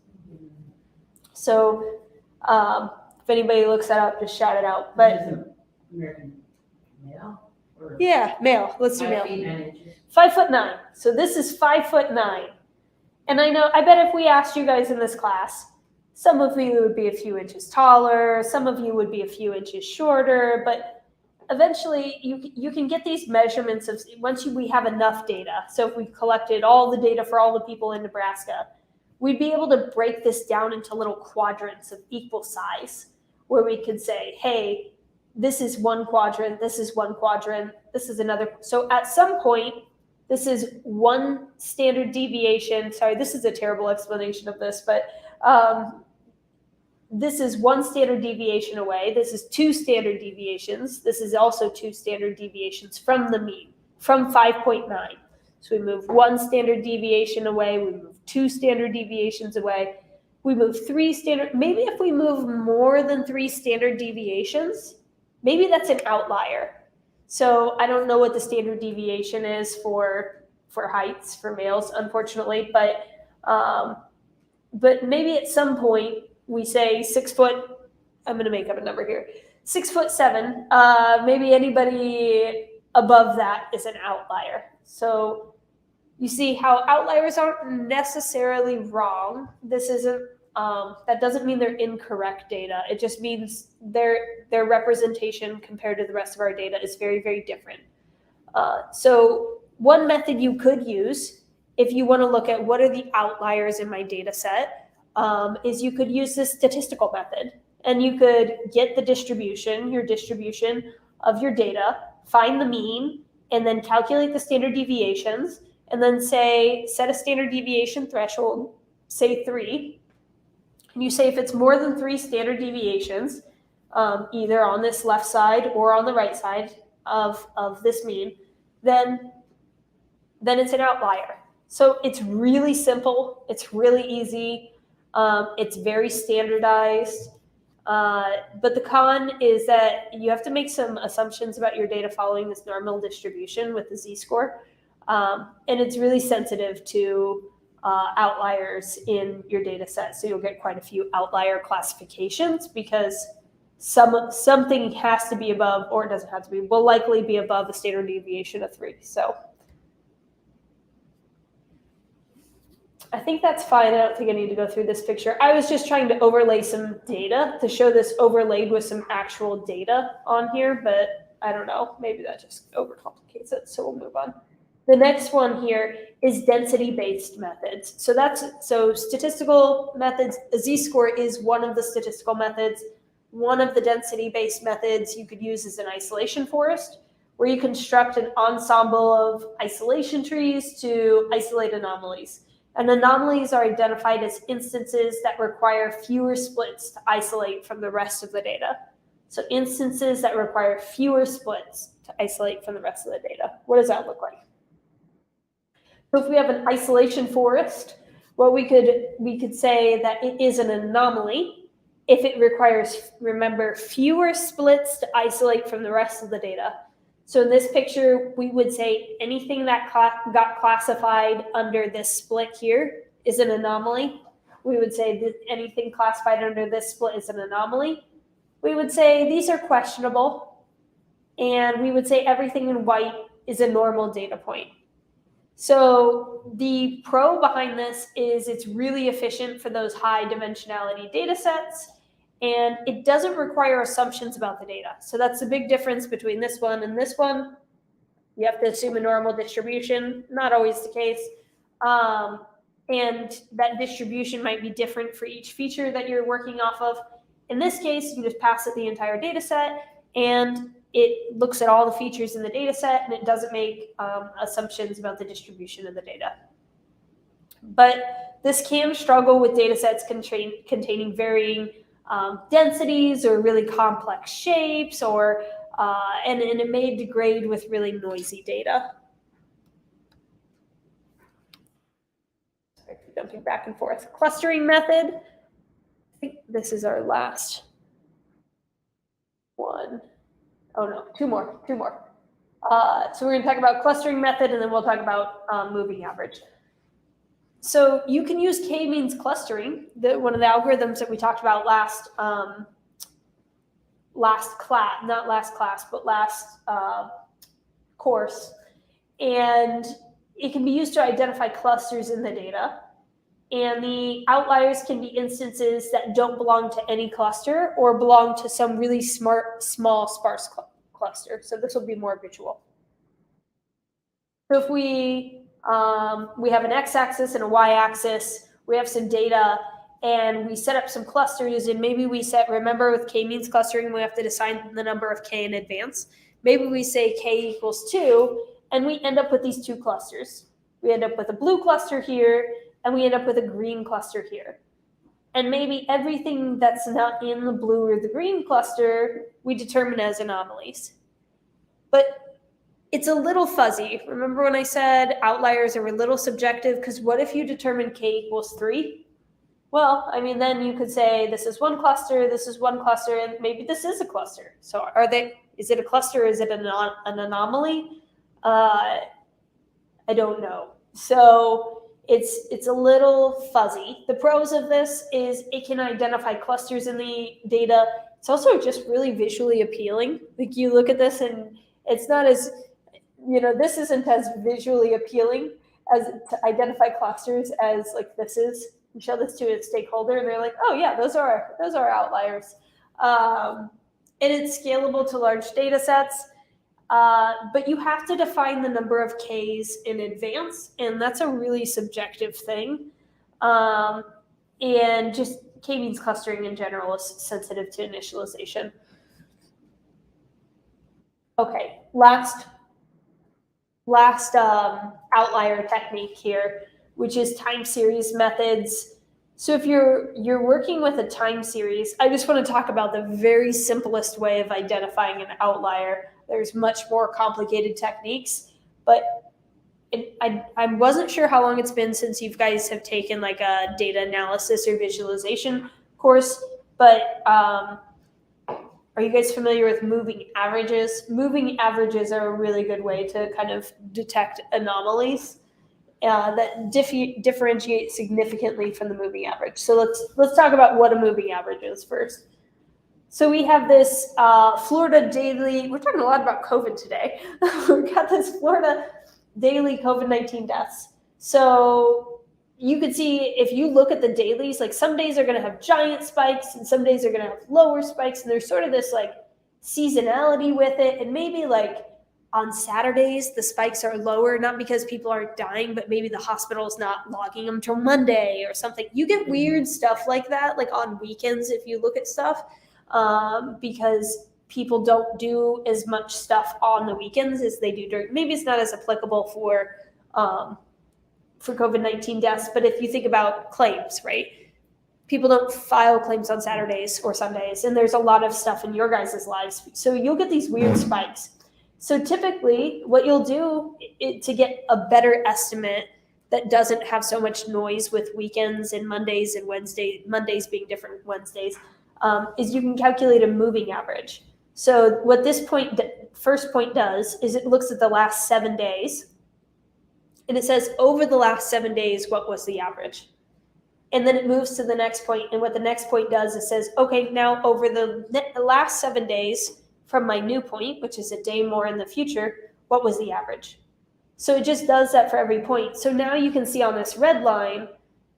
So if anybody looks that up, just shout it out. But American male. Yeah, male. Let's do male. 5 feet 9 inches. 5'9". So this is 5'9". And I bet if we asked you guys in this class, some of you would be a few inches taller, some of you would be a few inches shorter, but eventually you can get these measurements of once we have enough data. So if we collected all the data for all the people in Nebraska, we'd be able to break this down into little quadrants of equal size where we could say, hey, this is one quadrant, this is one quadrant, this is another. So at some point, this is one standard deviation. Sorry, this is a terrible explanation of this, but this is one standard deviation away. This is two standard deviations. This is also two standard deviations from the mean, from 5.9. So we move one standard deviation away, we move two standard deviations away, we move maybe if we move more than 3 standard deviations, maybe that's an outlier. So I don't know what the standard deviation is for heights for males, unfortunately, but but maybe at some point we say 6 foot, I'm going to make up a number here, 6'7". Maybe anybody above that is an outlier. So you see how outliers aren't necessarily wrong. This isn't, that doesn't mean they're incorrect data. It just means their representation compared to the rest of our data is very, very different. So one method you could use if you want to look at what are the outliers in my data set is you could use this statistical method. And you could get the distribution, your distribution of your data, find the mean, and then calculate the standard deviations, and then say, set a standard deviation threshold, say 3. And you say if it's more than 3 standard deviations, either on this left side or on the right side of this mean, then it's an outlier. So it's really simple. It's really easy. It's very standardized. But the con is that you have to make some assumptions about your data following this normal distribution with the z-score. And it's really sensitive to outliers in your data set. So you'll get quite a few outlier classifications because something has to be above, or it doesn't have to be, will likely be above a standard deviation of 3. So I think that's fine. I don't think I need to go through this picture. I was just trying to overlay some data to show this overlaid with some actual data on here, but I don't know. Maybe that just overcomplicates it. So we'll move on. The next one here is density-based methods. So statistical methods, a z-score is one of the statistical methods. One of the density-based methods you could use is an isolation forest, where you construct an ensemble of isolation trees to isolate anomalies. And anomalies are identified as instances that require fewer splits to isolate from the rest of the data. So instances that require fewer splits to isolate from the rest of the data. What does that look like? So if we have an isolation forest, well, we could say that it is an anomaly if it requires, remember, fewer splits to isolate from the rest of the data. So in this picture, we would say anything that got classified under this split here is an anomaly. We would say that anything classified under this split is an anomaly. We would say these are questionable. And we would say everything in white is a normal data point. So the pro behind this is it's really efficient for those high dimensionality data sets. And it doesn't require assumptions about the data. So that's the big difference between this one and this one. You have to assume a normal distribution, not always the case. And that distribution might be different for each feature that you're working off of. In this case, you just pass it the entire data set, and it looks at all the features in the data set, and it doesn't make assumptions about the distribution of the data. But this can struggle with data sets containing varying densities or really complex shapes, or and it may degrade with really noisy data. Sorry for jumping back and forth. Clustering method. I think this is our last one. Oh no, two more. So we're going to talk about clustering method, and then we'll talk about moving average. So you can use k-means clustering, one of the algorithms that we talked about last course. And it can be used to identify clusters in the data. And the outliers can be instances that don't belong to any cluster or belong to some really small, sparse cluster. So this will be more visual. So if we have an x-axis and a y-axis, we have some data, and we set up some clusters, and maybe we remember with k-means clustering, we have to assign the number of k in advance. Maybe we say k equals 2, and we end up with these two clusters. We end up with a blue cluster here, and we end up with a green cluster here. And maybe everything that's not in the blue or the green cluster, we determine as anomalies. But it's a little fuzzy. Remember when I said outliers are a little subjective? Because what if you determine k equals 3? Well, I mean, then you could say this is one cluster, and maybe this is a cluster. So is it a cluster? Is it an anomaly? I don't know. So it's a little fuzzy. The pros of this is it can identify clusters in the data. It's also just really visually appealing. Like you look at this and it's not as, this isn't as visually appealing as to identify clusters as like this is. You show this to a stakeholder and they're like, oh yeah, those are outliers. And it's scalable to large data sets. But you have to define the number of Ks in advance, and that's a really subjective thing. And just K-means clustering in general is sensitive to initialization. Okay, last outlier technique here, which is time series methods. So if you're working with a time series, I just want to talk about the very simplest way of identifying an outlier. There's much more complicated techniques, but I wasn't sure how long it's been since you guys have taken like a data analysis or visualization course, but are you guys familiar with moving averages? Moving averages are a really good way to kind of detect anomalies that differentiate significantly from the moving average. So let's talk about what a moving average is first. So we have this Florida daily, we're talking a lot about COVID today. We've got this Florida daily COVID-19 deaths. So you can see if you look at the dailies, like some days are going to have giant spikes and some days are going to have lower spikes. And there's sort of this like seasonality with it. And maybe like on Saturdays, the spikes are lower, not because people aren't dying, but maybe the hospital's not logging them till Monday or something. You get weird stuff like that, like on weekends if you look at stuff, because people don't do as much stuff on the weekends as they do during. Maybe it's not as applicable for COVID-19 deaths, but if you think about claims, right? People don't file claims on Saturdays or Sundays, and there's a lot of stuff in your guys' lives. So you'll get these weird spikes. So typically what you'll do to get a better estimate that doesn't have so much noise with weekends and Mondays and Wednesdays, Mondays being different Wednesdays, is you can calculate a moving average. So what this first point does is it looks at the last 7 days and it says over the last 7 days, what was the average? And then it moves to the next point. And what the next point does, it says, okay, now over the last 7 days, from my new point, which is a day more in the future, what was the average? So it just does that for every point. So now you can see on this red line,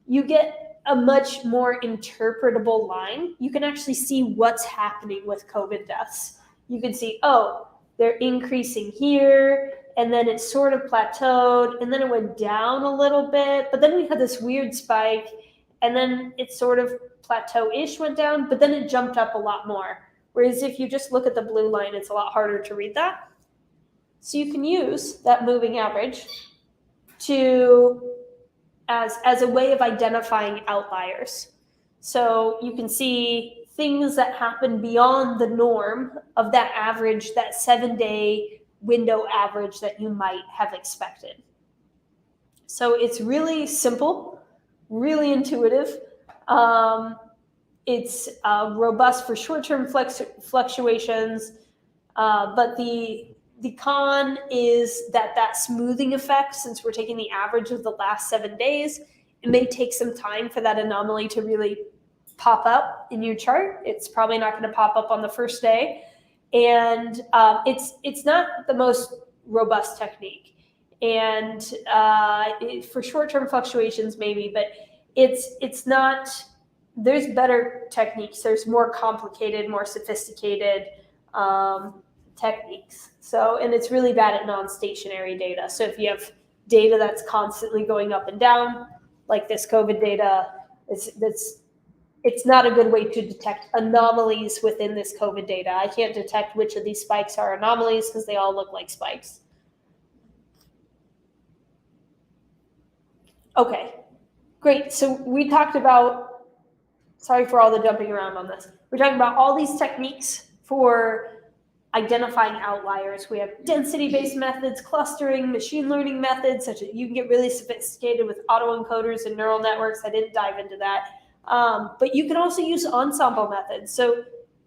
you get a much more interpretable line. You can actually see what's happening with COVID deaths. You can see, oh, they're increasing here, and then it sort of plateaued, and then it went down a little bit, but then we had this weird spike, and then it sort of plateau-ish went down, but then it jumped up a lot more. Whereas if you just look at the blue line, it's a lot harder to read that. So you can use that moving average as a way of identifying outliers. So you can see things that happen beyond the norm of that average, that 7-day window average that you might have expected. So it's really simple, really intuitive. It's robust for short-term fluctuations, but the con is that smoothing effect, since we're taking the average of the last 7 days, it may take some time for that anomaly to really pop up in your chart. It's probably not going to pop up on the first day, and it's not the most robust technique. And for short-term fluctuations, maybe, but it's not. There's better techniques. There's more complicated, more sophisticated techniques. So, and it's really bad at non-stationary data. So if you have data that's constantly going up and down, like this COVID data, it's not a good way to detect anomalies within this COVID data. I can't detect which of these spikes are anomalies because they all look like spikes. Okay, great. So we talked about, sorry for all the jumping around on this. We're talking about all these techniques for identifying outliers. We have density-based methods, clustering, machine learning methods, such as you can get really sophisticated with autoencoders and neural networks. I didn't dive into that. But you can also use ensemble methods. So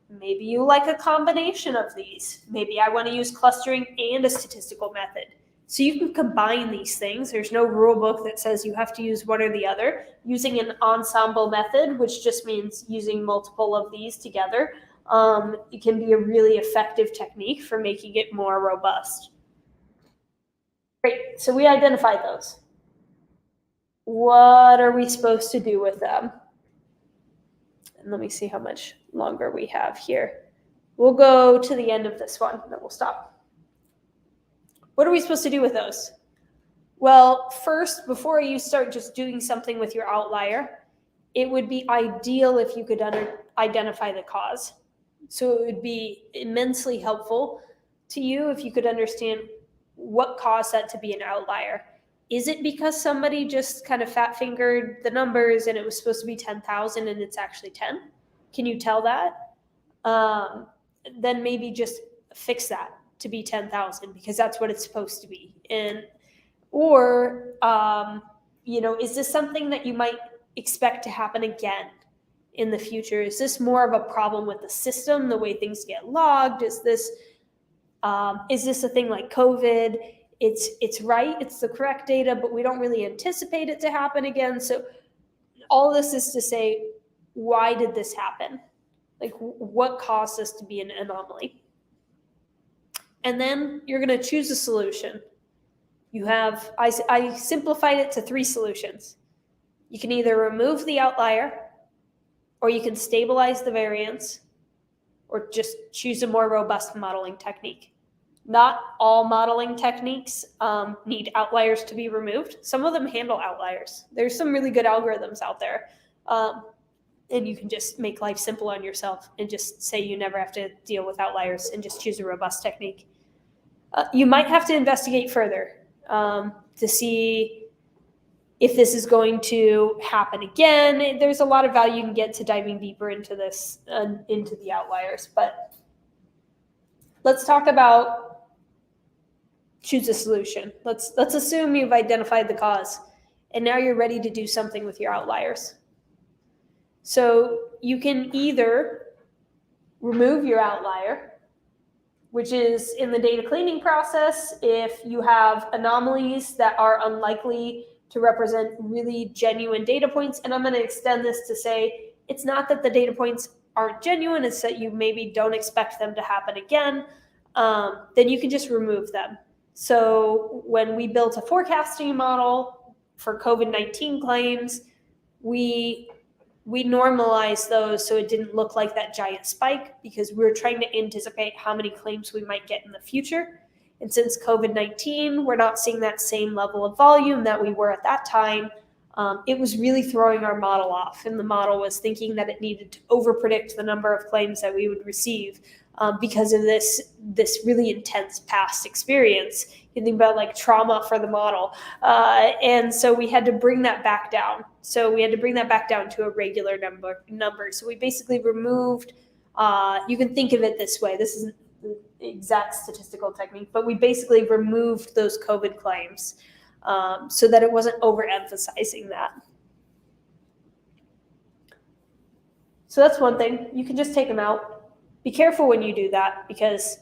maybe you like a combination of these. Maybe I want to use clustering and a statistical method. So you can combine these things. There's no rule book that says you have to use one or the other. Using an ensemble method, which just means using multiple of these together, it can be a really effective technique for making it more robust. Great, so we identified those. What are we supposed to do with them? And let me see how much longer we have here. We'll go to the end of this one, and then we'll stop. What are we supposed to do with those? Well, first, before you start just doing something with your outlier, it would be ideal if you could identify the cause. So it would be immensely helpful to you if you could understand what caused that to be an outlier. Is it because somebody just kind of fat-fingered the numbers and it was supposed to be 10,000 and it's actually 10? Can you tell that? Then maybe just fix that to be 10,000 because that's what it's supposed to be. Or is this something that you might expect to happen again in the future? Is this more of a problem with the system, the way things get logged? Is this a thing like COVID? It's right, it's the correct data, but we don't really anticipate it to happen again. So all this is to say, why did this happen? Like, what caused this to be an anomaly? And then you're going to choose a solution. You have, I simplified it to 3 solutions. You can either remove the outlier, or you can stabilize the variance, or just choose a more robust modeling technique. Not all modeling techniques need outliers to be removed. Some of them handle outliers. There's some really good algorithms out there. And you can just make life simple on yourself and just say you never have to deal with outliers and just choose a robust technique. You might have to investigate further to see if this is going to happen again. There's a lot of value you can get to diving deeper into this, into the outliers. But let's talk about choose a solution. Let's assume you've identified the cause, and now you're ready to do something with your outliers. So you can either remove your outlier, which is in the data cleaning process, if you have anomalies that are unlikely to represent really genuine data points. And I'm going to extend this to say it's not that the data points aren't genuine, it's that you maybe don't expect them to happen again. Then you can just remove them. So when we built a forecasting model for COVID-19 claims, we normalized those so it didn't look like that giant spike because we were trying to anticipate how many claims we might get in the future. And since COVID-19, we're not seeing that same level of volume that we were at that time. It was really throwing our model off, and the model was thinking that it needed to overpredict the number of claims that we would receive because of this really intense past experience. You think about like trauma for the model. And so we had to bring that back down. So we had to bring that back down to a regular number. So we basically removed, you can think of it this way. This isn't the exact statistical technique, but we basically removed those COVID claims so that it wasn't overemphasizing that. So that's one thing. You can just take them out. Be careful when you do that, because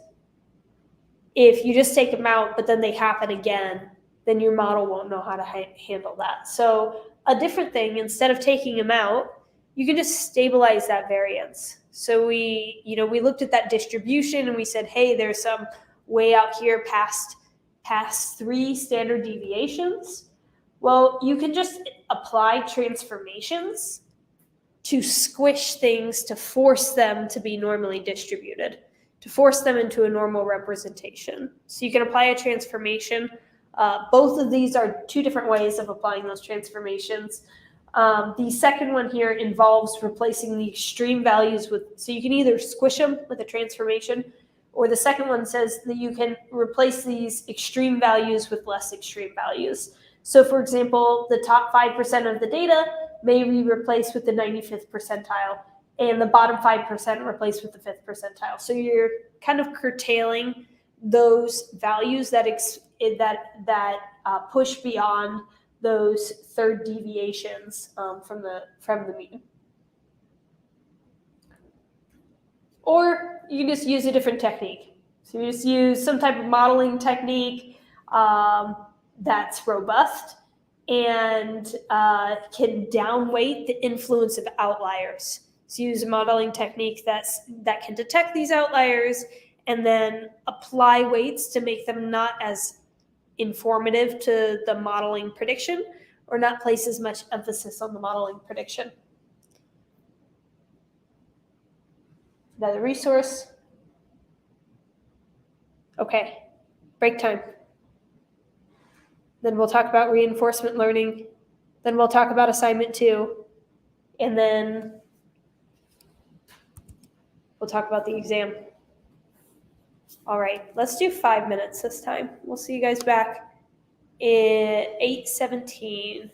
if you just take them out, but then they happen again, then your model won't know how to handle that. So a different thing, instead of taking them out, you can just stabilize that variance. So we looked at that distribution and we said, hey, there's some way out here past 3 standard deviations. Well, you can just apply transformations to squish things, to force them to be normally distributed, to force them into a normal representation. So you can apply a transformation. Both of these are 2 different ways of applying those transformations. The second one here involves replacing the extreme values with, so you can either squish them with a transformation, or the second one says that you can replace these extreme values with less extreme values. So for example, the top 5% of the data may be replaced with the 95th percentile, and the bottom 5% replaced with the 5th percentile. So you're kind of curtailing those values that push beyond those third deviations from the mean. Or you can just use a different technique. So you just use some type of modeling technique. that's robust and can downweight the influence of outliers. So use a modeling technique that can detect these outliers and then apply weights to make them not as informative to the modeling prediction or not place as much emphasis on the modeling prediction. Another resource. Okay, break time. Then we'll talk about reinforcement learning. Then we'll talk about assignment 2. And then we'll talk about the exam. All right, let's do 5 minutes this time. We'll see you guys back at 8:17.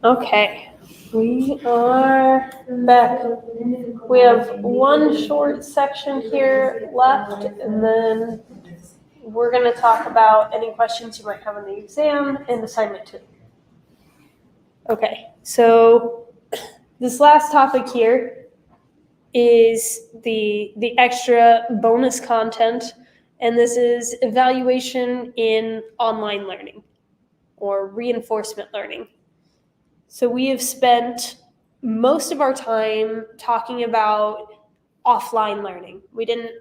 Okay, we are back. We have one short section here left, and then we're going to talk about any questions you might have on the exam and assignment 2. Okay, so this last topic here is the extra bonus content, and this is evaluation in online learning or reinforcement learning. So we have spent most of our time talking about offline learning. We didn't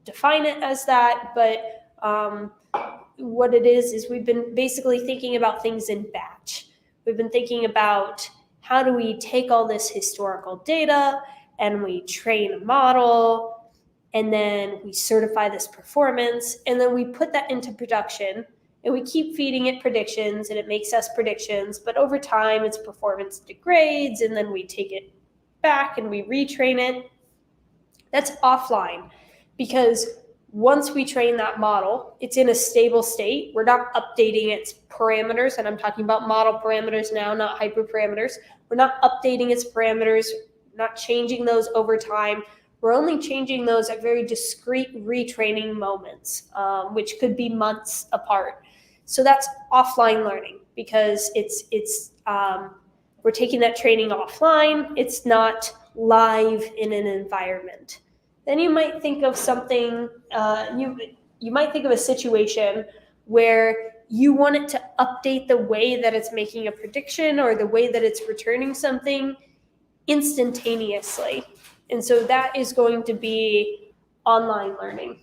define it as that, but what it is we've been basically thinking about things in batch. We've been thinking about how do we take all this historical data and we train a model, and then we certify this performance, and then we put that into production, and we keep feeding it predictions, and it makes us predictions, but over time its performance degrades, and then we take it back and we retrain it. That's offline, because once we train that model, it's in a stable state. We're not updating its parameters, and I'm talking about model parameters now, not hyperparameters. We're not updating its parameters, not changing those over time. We're only changing those at very discrete retraining moments, which could be months apart. So that's offline learning, because we're taking that training offline. It's not live in an environment. Then you might think of something, you might think of a situation where you want it to update the way that it's making a prediction or the way that it's returning something instantaneously. And so that is going to be online learning.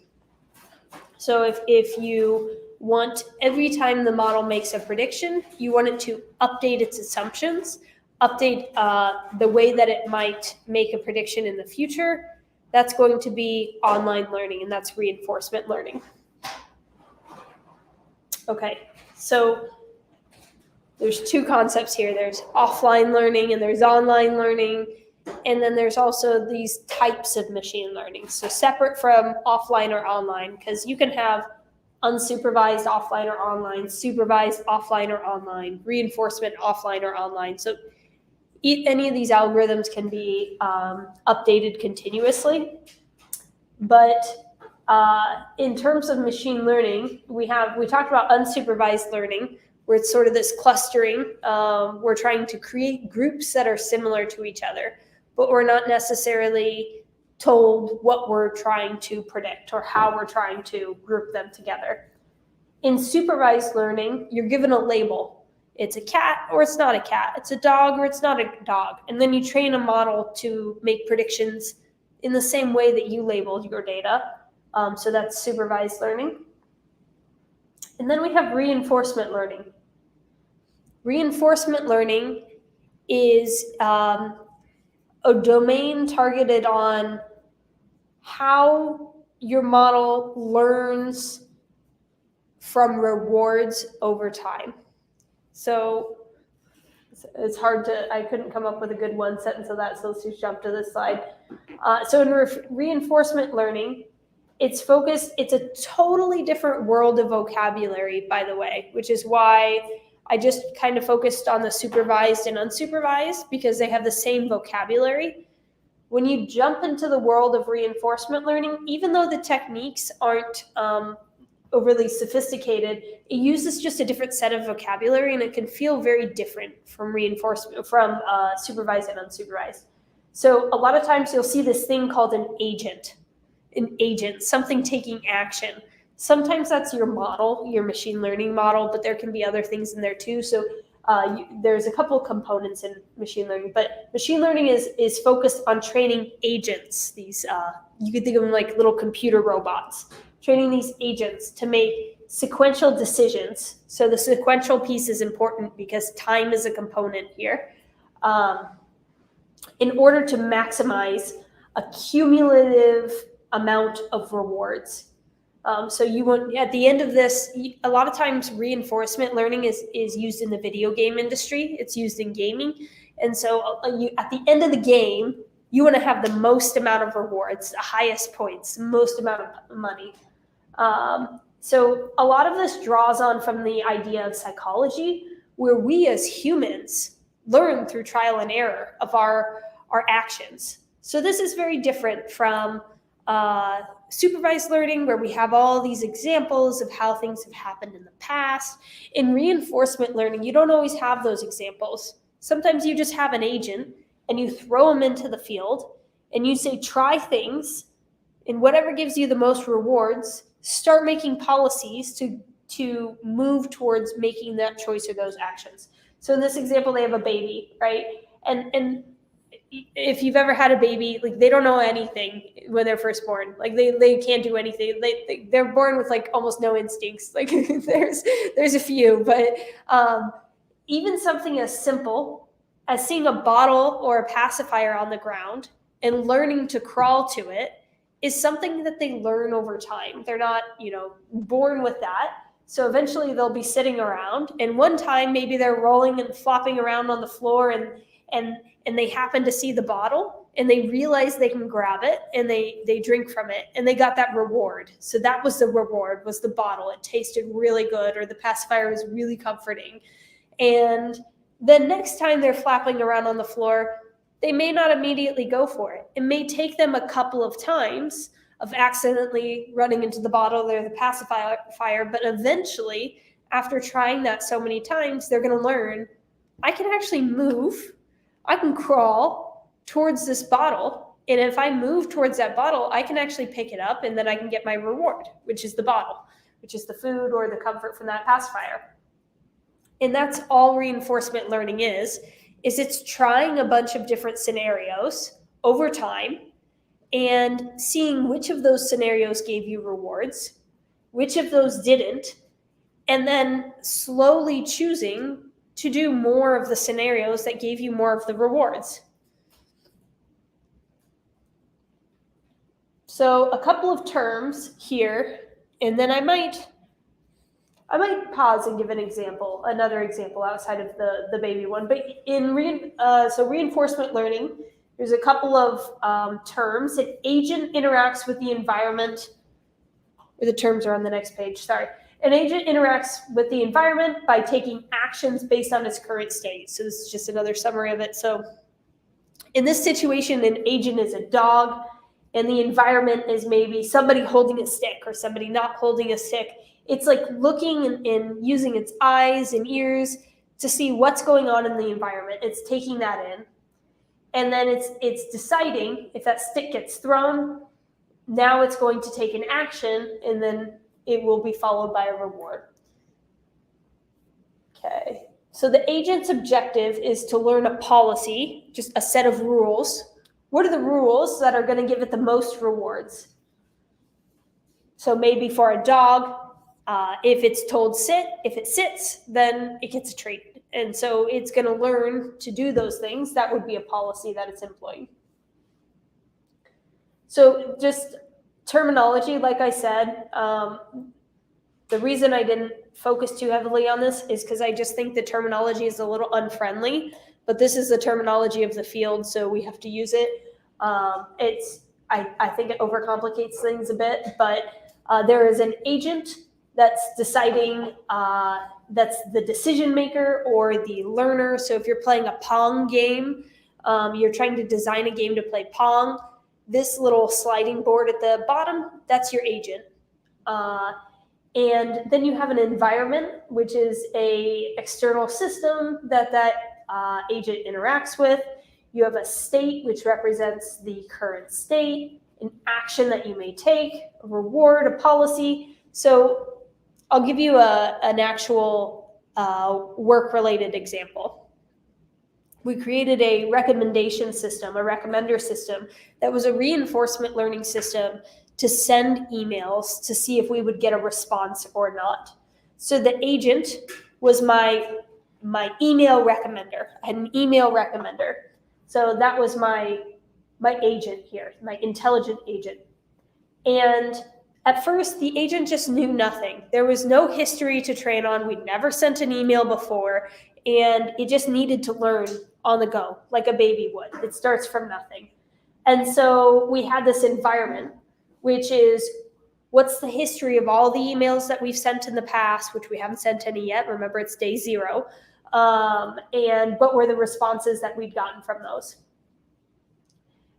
So if you want every time the model makes a prediction, you want it to update its assumptions, update the way that it might make a prediction in the future, that's going to be online learning, and that's reinforcement learning. Okay, so there's two concepts here. There's offline learning and there's online learning. And then there's also these types of machine learning. So separate from offline or online, because you can have unsupervised offline or online, supervised offline or online, reinforcement offline or online. So any of these algorithms can be updated continuously. But in terms of machine learning, we talked about unsupervised learning, where it's sort of this clustering. We're trying to create groups that are similar to each other, but we're not necessarily told what we're trying to predict or how we're trying to group them together. In supervised learning, you're given a label. It's a cat or it's not a cat. It's a dog or it's not a dog. And then you train a model to make predictions in the same way that you labeled your data. So that's supervised learning. And then we have reinforcement learning. Reinforcement learning is a domain targeted on how your model learns from rewards over time. So it's hard I couldn't come up with a good one sentence of that, so let's just jump to this slide. So in reinforcement learning, it's a totally different world of vocabulary, by the way, which is why I just kind of focused on the supervised and unsupervised, because they have the same vocabulary. When you jump into the world of reinforcement learning, even though the techniques aren't overly sophisticated, it uses just a different set of vocabulary, and it can feel very different from supervised and unsupervised. So a lot of times you'll see this thing called an agent, something taking action. Sometimes that's your model, your machine learning model, but there can be other things in there too. So there's a couple components in machine learning, but machine learning is focused on training agents. These you could think of them like little computer robots, training these agents to make sequential decisions. So the sequential piece is important because time is a component here, in order to maximize a cumulative amount of rewards. So you want, at the end of this, a lot of times reinforcement learning is used in the video game industry. It's used in gaming. And so at the end of the game, you want to have the most amount of rewards, the highest points, the most amount of money. So a lot of this draws on from the idea of psychology, where we as humans learn through trial and error of our actions. So this is very different from supervised learning, where we have all these examples of how things have happened in the past. In reinforcement learning, you don't always have those examples. Sometimes you just have an agent and you throw them into the field and you say, try things, and whatever gives you the most rewards, start making policies to move towards making that choice or those actions. So in this example, they have a baby, right? And if you've ever had a baby, like, they don't know anything when they're first born. Like, they can't do anything. They're born with like almost no instincts. Like there's a few, but even something as simple as seeing a bottle or a pacifier on the ground and learning to crawl to it is something that they learn over time. They're not, born with that. So eventually they'll be sitting around, and one time maybe they're rolling and flopping around on the floor and they happen to see the bottle and they realize they can grab it and they drink from it and they got that reward. So that was the reward, was the bottle. It tasted really good, or the pacifier was really comforting. And then next time they're flapping around on the floor, they may not immediately go for it. It may take them a couple of times of accidentally running into the bottle or the pacifier, but eventually, after trying that so many times, they're going to learn, I can actually move, I can crawl towards this bottle, and if I move towards that bottle, I can actually pick it up, and then I can get my reward, which is the bottle, which is the food or the comfort from that pacifier. And that's all reinforcement learning is it's trying a bunch of different scenarios over time and seeing which of those scenarios gave you rewards, which of those didn't, and then slowly choosing to do more of the scenarios that gave you more of the rewards. So a couple of terms here, and then I might pause and give another example outside of the baby one. But in reinforcement learning, there's a couple of terms. An agent interacts with the environment, or the terms are on the next page, sorry. An agent interacts with the environment by taking actions based on its current state. So this is just another summary of it. So in this situation, an agent is a dog, and the environment is maybe somebody holding a stick or somebody not holding a stick. It's like looking and using its eyes and ears to see what's going on in the environment. It's taking that in. And then it's deciding if that stick gets thrown, now it's going to take an action, and then it will be followed by a reward. Okay, so the agent's objective is to learn a policy, just a set of rules. What are the rules that are going to give it the most rewards? So maybe for a dog, if it's told sit, if it sits, then it gets a treat. And so it's going to learn to do those things. That would be a policy that it's employing. So just terminology, like I said, the reason I didn't focus too heavily on this is because I just think the terminology is a little unfriendly, but this is the terminology of the field, so we have to use it. I think it overcomplicates things a bit, but there is an agent that's deciding, that's the decision maker or the learner. So if you're playing a Pong game, you're trying to design a game to play Pong, this little sliding board at the bottom, that's your agent. And then you have an environment, which is a external system that agent interacts with. You have a state, which represents the current state, an action that you may take, a reward, a policy. So I'll give you an actual work-related example. We created a recommendation system, a recommender system, that was a reinforcement learning system to send emails to see if we would get a response or not. So the agent was my email recommender. I had an email recommender. So that was my agent here, my intelligent agent. And at first, the agent just knew nothing. There was no history to train on. We'd never sent an email before, and it just needed to learn on the go, like a baby would. It starts from nothing. And so we had this environment, which is what's the history of all the emails that we've sent in the past, which we haven't sent any yet. Remember, it's day 0. and what were the responses that we'd gotten from those.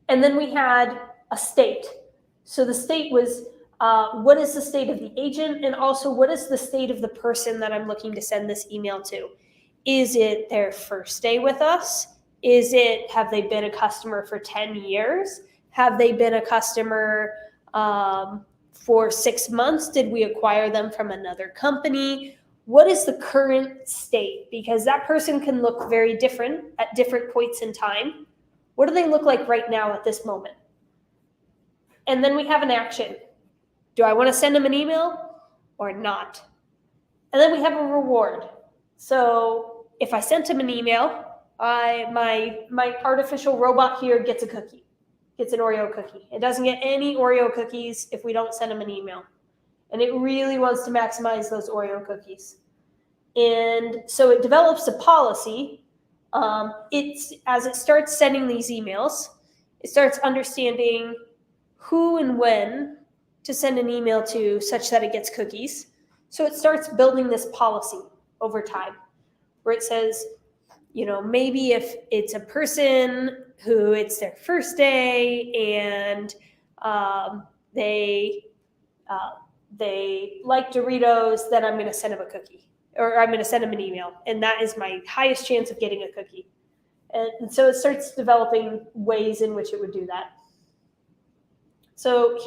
And then we had a state. So the state was, what is the state of the agent, and also what is the state of the person that I'm looking to send this email to? Is it their first day with us? Have they been a customer for 10 years? Have they been a customer for 6 months? Did we acquire them from another company? What is the current state? Because that person can look very different at different points in time. What do they look like right now at this moment? And then we have an action. Do I want to send them an email or not? And then we have a reward. So if I sent him an email, my artificial robot here gets a cookie, gets an Oreo cookie. It doesn't get any Oreo cookies if we don't send him an email. And it really wants to maximize those Oreo cookies. And so it develops a policy. As it starts sending these emails, it starts understanding who and when to send an email to such that it gets cookies. So it starts building this policy over time where it says, maybe if it's a person who it's their first day and they like Doritos, then I'm going to send them a cookie, or I'm going to send them an email. And that is my highest chance of getting a cookie. And so it starts developing ways in which it would do that. So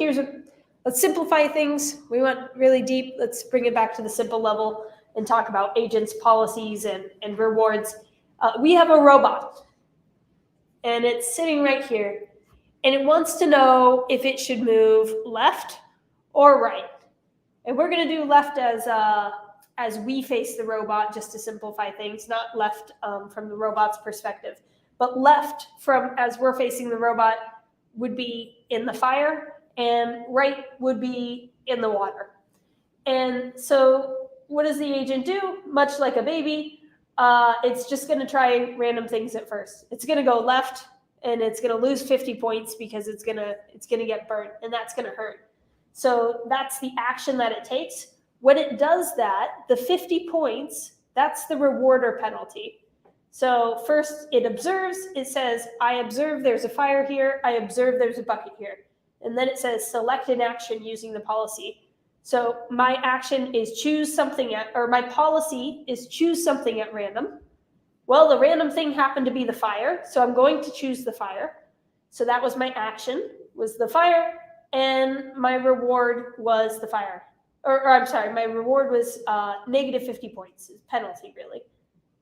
let's simplify things. We went really deep. Let's bring it back to the simple level and talk about agents, policies, and rewards. We have a robot, and it's sitting right here, and it wants to know if it should move left or right. And we're going to do left as we face the robot, just to simplify things, not left from the robot's perspective, but left from as we're facing the robot would be in the fire, and right would be in the water. And so what does the agent do? Much like a baby, it's just going to try random things at first. It's going to go left, and it's going to lose 50 points because it's going to get burnt, and that's going to hurt. So that's the action that it takes. When it does that, the 50 points, that's the reward or penalty. So first it observes, it says, I observe there's a fire here, I observe there's a bucket here. And then it says select an action using the policy. So my action is my policy is choose something at random. Well, the random thing happened to be the fire, so I'm going to choose the fire. So that was my action, was the fire, and my reward was the fire. My reward was negative 50 points, penalty really.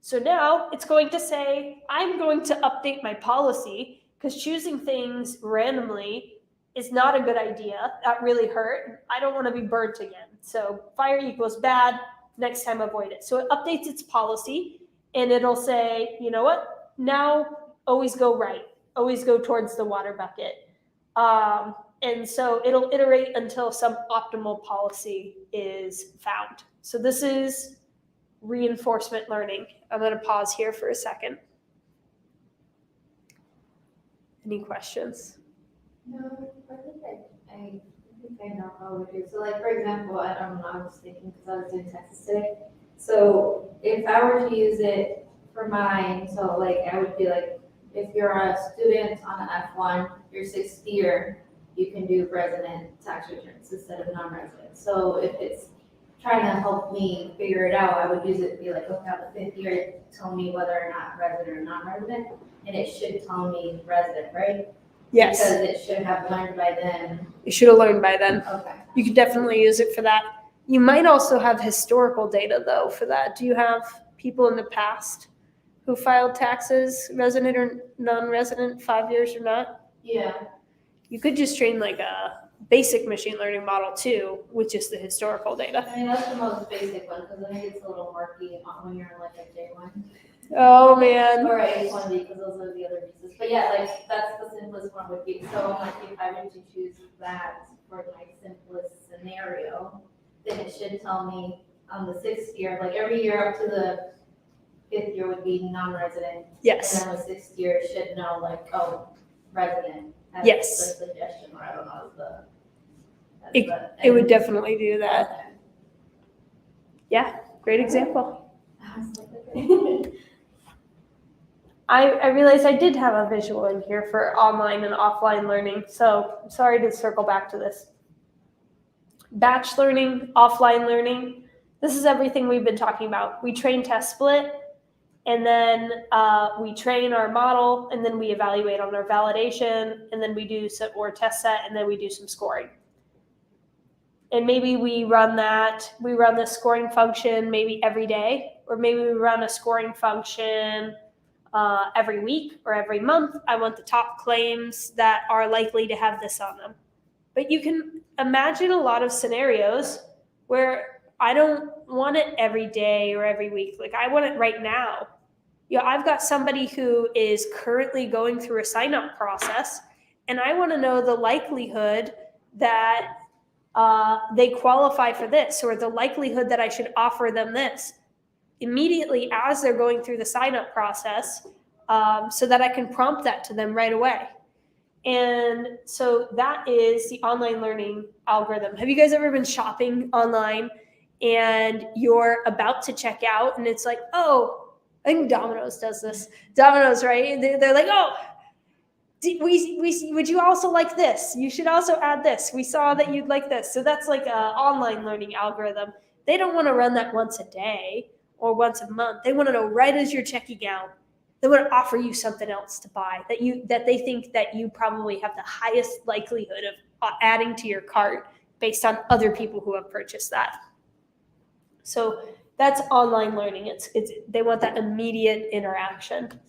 So now it's going to say, I'm going to update my policy because choosing things randomly is not a good idea. That really hurt. I don't want to be burnt again. So fire equals bad. Next time, avoid it. So it updates its policy, and it'll say, you know what? Now always go right. Always go towards the water bucket. And so it'll iterate until some optimal policy is found. So this is reinforcement learning. I'm going to pause here for a second. Any questions? No, I think I know how we do. So like, for example, I don't know, I was thinking because I was doing Texas today. So if I were to use it for mine, so like I would be like, if you're a student on an F1, your 6th year, you can do resident tax returns instead of non-resident. So if it's trying to help me figure it out, I would use it to be like, okay, on the 5th year, tell me whether or not resident or non-resident, and it should tell me resident, right? Yes. Because it should have learned by then. You should have learned by then. Okay. You could definitely use it for that. You might also have historical data, though, for that. Do you have people in the past who filed taxes, resident or non-resident, 5 years or not? Yeah. You could just train like a basic machine learning model, too, with just the historical data. I mean, that's the most basic one, because I think it's a little murky when you're in like a J1. Oh, man. Or H1B, because those are the other pieces. But yeah, like, that's the simplest one would be. So like, if I were to choose that for my simplest scenario, then it should tell me on the 6th year, like every year up to the 5th year would be non-resident. Yes. And then the 6th year it should know like, oh, resident. That's Yes. the suggestion, or I don't know, It would definitely do that. Okay. Yeah, great example. I was like, okay. I realized I did have a visual in here for online and offline learning, so sorry to circle back to this. Batch learning, offline learning, this is everything we've been talking about. We train, test, split, and then we train our model, and then we evaluate on our validation, and then we do some or test set, and then we do some scoring. And maybe we run the scoring function maybe every day, or maybe we run a scoring function every week or every month. I want the top claims that are likely to have this on them. But you can imagine a lot of scenarios where I don't want it every day or every week. Like I want it right now. I've got somebody who is currently going through a sign-up process, and I want to know the likelihood that they qualify for this, or the likelihood that I should offer them this immediately as they're going through the sign-up process, so that I can prompt that to them right away. And so that is the online learning algorithm. Have you guys ever been shopping online and you're about to check out and it's like, oh, I think Domino's does this. Domino's, right? They're like, oh, would you also like this? You should also add this. We saw that you'd like this. So that's like an online learning algorithm. They don't want to run that once a day or once a month. They want to know right as you're checking out. They want to offer you something else to buy that they think that you probably have the highest likelihood of adding to your cart based on other people who have purchased that. So that's online learning. It's they want that immediate interaction.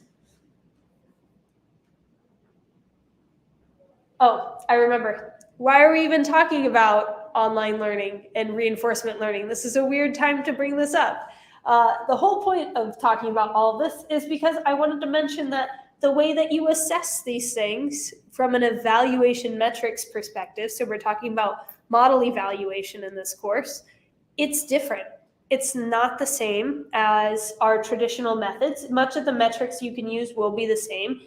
Oh, I remember. Why are we even talking about online learning and reinforcement learning? This is a weird time to bring this up. The whole point of talking about all of this is because I wanted to mention that the way that you assess these things from an evaluation metrics perspective, so we're talking about model evaluation in this course, it's different. It's not the same as our traditional methods. Much of the metrics you can use will be the same.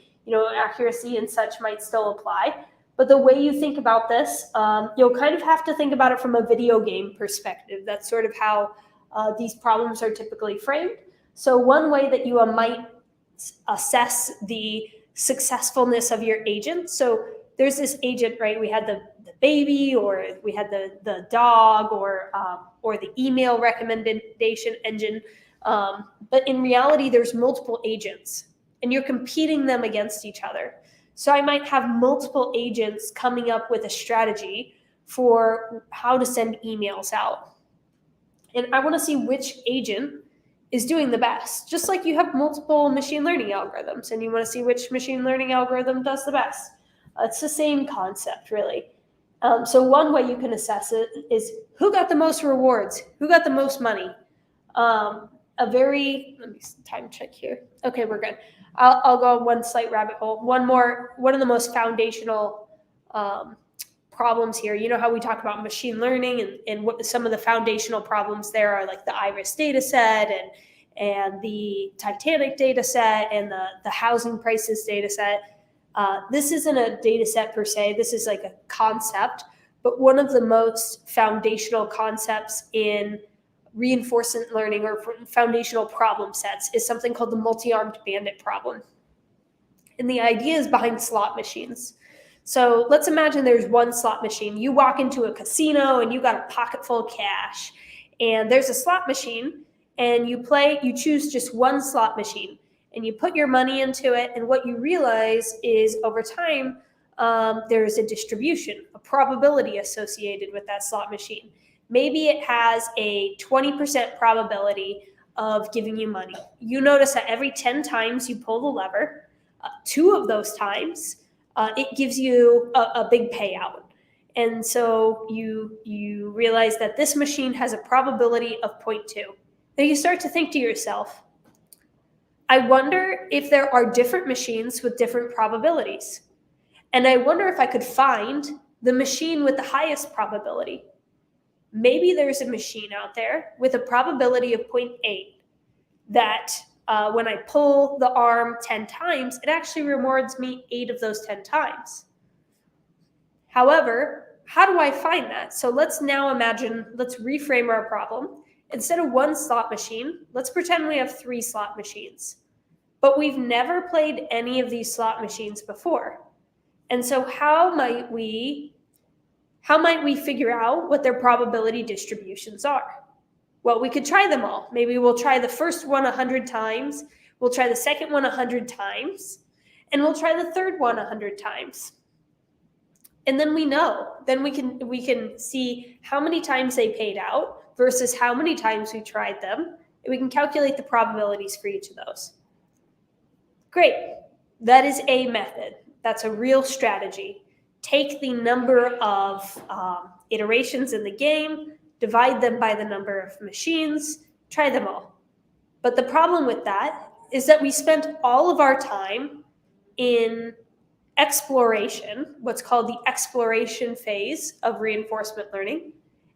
Accuracy and such might still apply. But the way you think about this, you'll kind of have to think about it from a video game perspective. That's sort of how these problems are typically framed. So one way that you might assess the successfulness of your agent. So there's this agent, right? We had the baby, or we had the dog, or the email recommendation engine. But in reality, there's multiple agents, and you're competing them against each other. So I might have multiple agents coming up with a strategy for how to send emails out. And I want to see which agent is doing the best. Just like you have multiple machine learning algorithms and you want to see which machine learning algorithm does the best. It's the same concept, really. So one way you can assess it is who got the most rewards, who got the most money. Let me time check here. Okay, we're good. I'll go on one slight rabbit hole. One of the most foundational problems here. You know how we talk about machine learning and what some of the foundational problems there are, like the IRIS data set and the Titanic data set and the housing prices data set. This isn't a data set per se. This is like a concept, but one of the most foundational concepts in reinforcement learning or foundational problem sets is something called the multi-armed bandit problem. And the idea is behind slot machines. So let's imagine there's one slot machine. You walk into a casino and you got a pocket full of cash, and there's a slot machine, and you choose just one slot machine, and you put your money into it, and what you realize is over time, there's a distribution, a probability associated with that slot machine. Maybe it has a 20% probability of giving you money. You notice that every 10 times you pull the lever, 2 of those times, it gives you a big payout. And so you realize that this machine has a probability of 0.2. Then you start to think to yourself, I wonder if there are different machines with different probabilities. And I wonder if I could find the machine with the highest probability. Maybe there's a machine out there with a probability of 0.8 that when I pull the arm 10 times, it actually rewards me 8 of those 10 times. However, how do I find that? So let's reframe our problem. instead of one slot machine, let's pretend we have 3 slot machines. But we've never played any of these slot machines before. And so how might we figure out what their probability distributions are? Well, we could try them all. Maybe we'll try the first one 100 times, we'll try the second one 100 times, and we'll try the third one 100 times. And then we know, then we can see how many times they paid out versus how many times we tried them, and we can calculate the probabilities for each of those. Great, that is a method. That's a real strategy. Take the number of iterations in the game, divide them by the number of machines, try them all. But the problem with that is that we spent all of our time in exploration, what's called the exploration phase of reinforcement learning,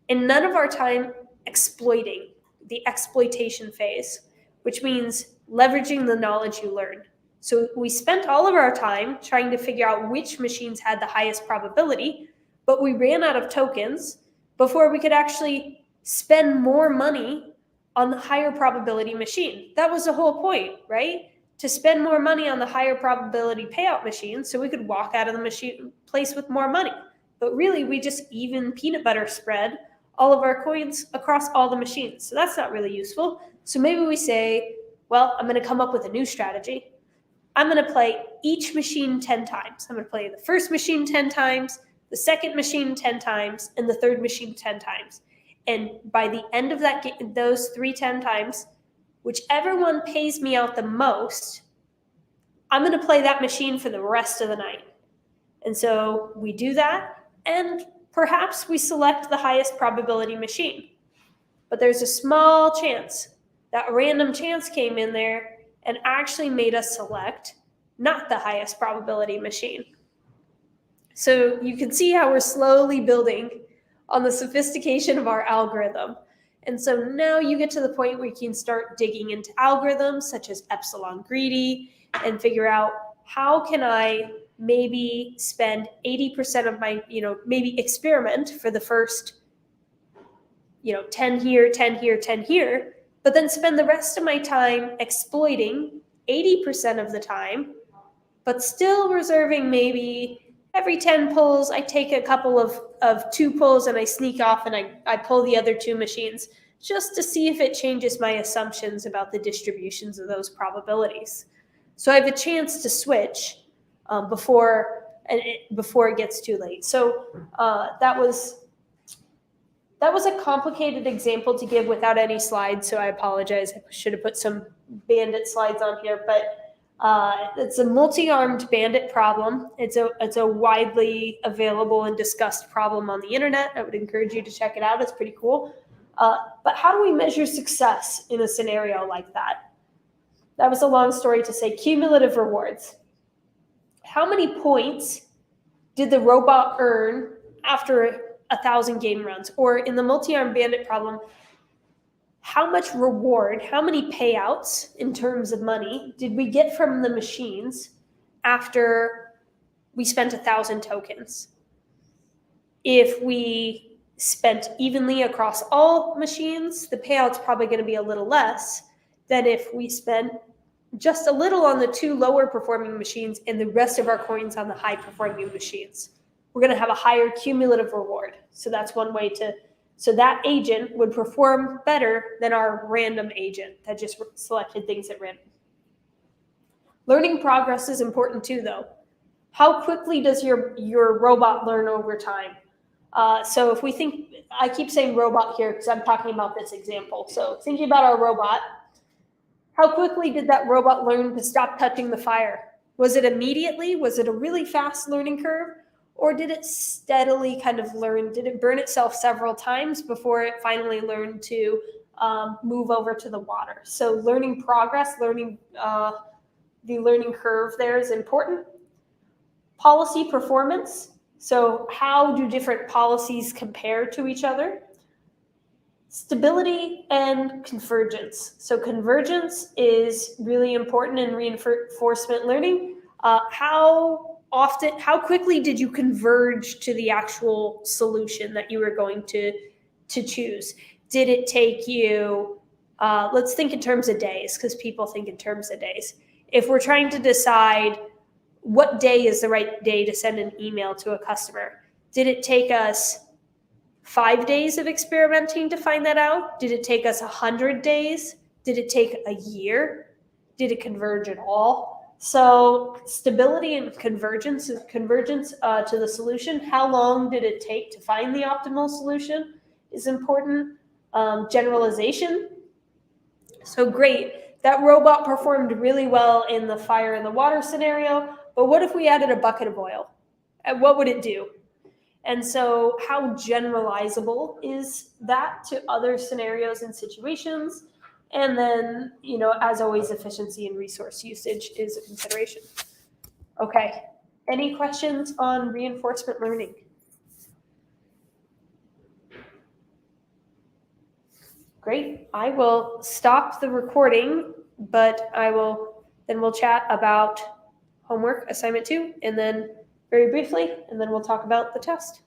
and none of our time exploiting, the exploitation phase, which means leveraging the knowledge you learned. So we spent all of our time trying to figure out which machines had the highest probability, but we ran out of tokens before we could actually spend more money on the higher probability machine. That was the whole point, right? To spend more money on the higher probability payout machine so we could walk out of the machine place with more money. But really, we just even peanut butter spread all of our coins across all the machines. So that's not really useful. So maybe we say, well, I'm going to come up with a new strategy. I'm going to play each machine 10 times. I'm going to play the first machine 10 times, the second machine 10 times, and the third machine 10 times. And by the end of that game, those 10 times, whichever one pays me out the most, I'm going to play that machine for the rest of the night. And so we do that, and perhaps we select the highest probability machine. But there's a small chance that a random chance came in there and actually made us select not the highest probability machine. So you can see how we're slowly building on the sophistication of our algorithm. And so now you get to the point where you can start digging into algorithms such as epsilon greedy and figure out how can I maybe spend 80% of my, maybe experiment for the first, 10 here, 10 here, 10 here, but then spend the rest of my time exploiting 80% of the time, but still reserving maybe every 10 pulls, I take a couple of 2 pulls and I sneak off and I pull the other 2 machines just to see if it changes my assumptions about the distributions of those probabilities. So I have a chance to switch before it gets too late. So that was a complicated example to give without any slides, so I apologize. I should have put some bandit slides on here, but it's a multi-armed bandit problem. It's a widely available and discussed problem on the internet. I would encourage you to check it out. It's pretty cool. But how do we measure success in a scenario like that? That was a long story to say cumulative rewards. How many points did the robot earn after 1,000 game runs? Or in the multi-armed bandit problem, how much reward, how many payouts in terms of money did we get from the machines after we spent 1,000 tokens? If we spent evenly across all machines, the payout's probably going to be a little less than if we spent just a little on the 2 lower performing machines and the rest of our coins on the high performing machines. We're going to have a higher cumulative reward. So that's one way so that agent would perform better than our random agent that just selected things at random. Learning progress is important too, though. How quickly does your robot learn over time? So if we think, I keep saying robot here because I'm talking about this example. So thinking about our robot, how quickly did that robot learn to stop touching the fire? Was it immediately? Was it a really fast learning curve? Or did it steadily kind of learn? Did it burn itself several times before it finally learned to move over to the water? So learning progress, the learning curve there is important. Policy performance. So how do different policies compare to each other? Stability and convergence. So convergence is really important in reinforcement learning. How quickly did you converge to the actual solution that you were going to choose? did it take you, let's think in terms of days, because people think in terms of days. If we're trying to decide what day is the right day to send an email to a customer, did it take us 5 days of experimenting to find that out? Did it take us 100 days? Did it take a year? Did it converge at all? So stability and convergence to the solution. How long did it take to find the optimal solution is important. Generalization. So great, that robot performed really well in the fire and the water scenario, but what if we added a bucket of oil? What would it do? And so how generalizable is that to other scenarios and situations? And then, as always, efficiency and resource usage is a consideration. Okay, any questions on reinforcement learning? Great, I will stop the recording, but we'll chat about homework assignment 2, and then very briefly, and then we'll talk about the test.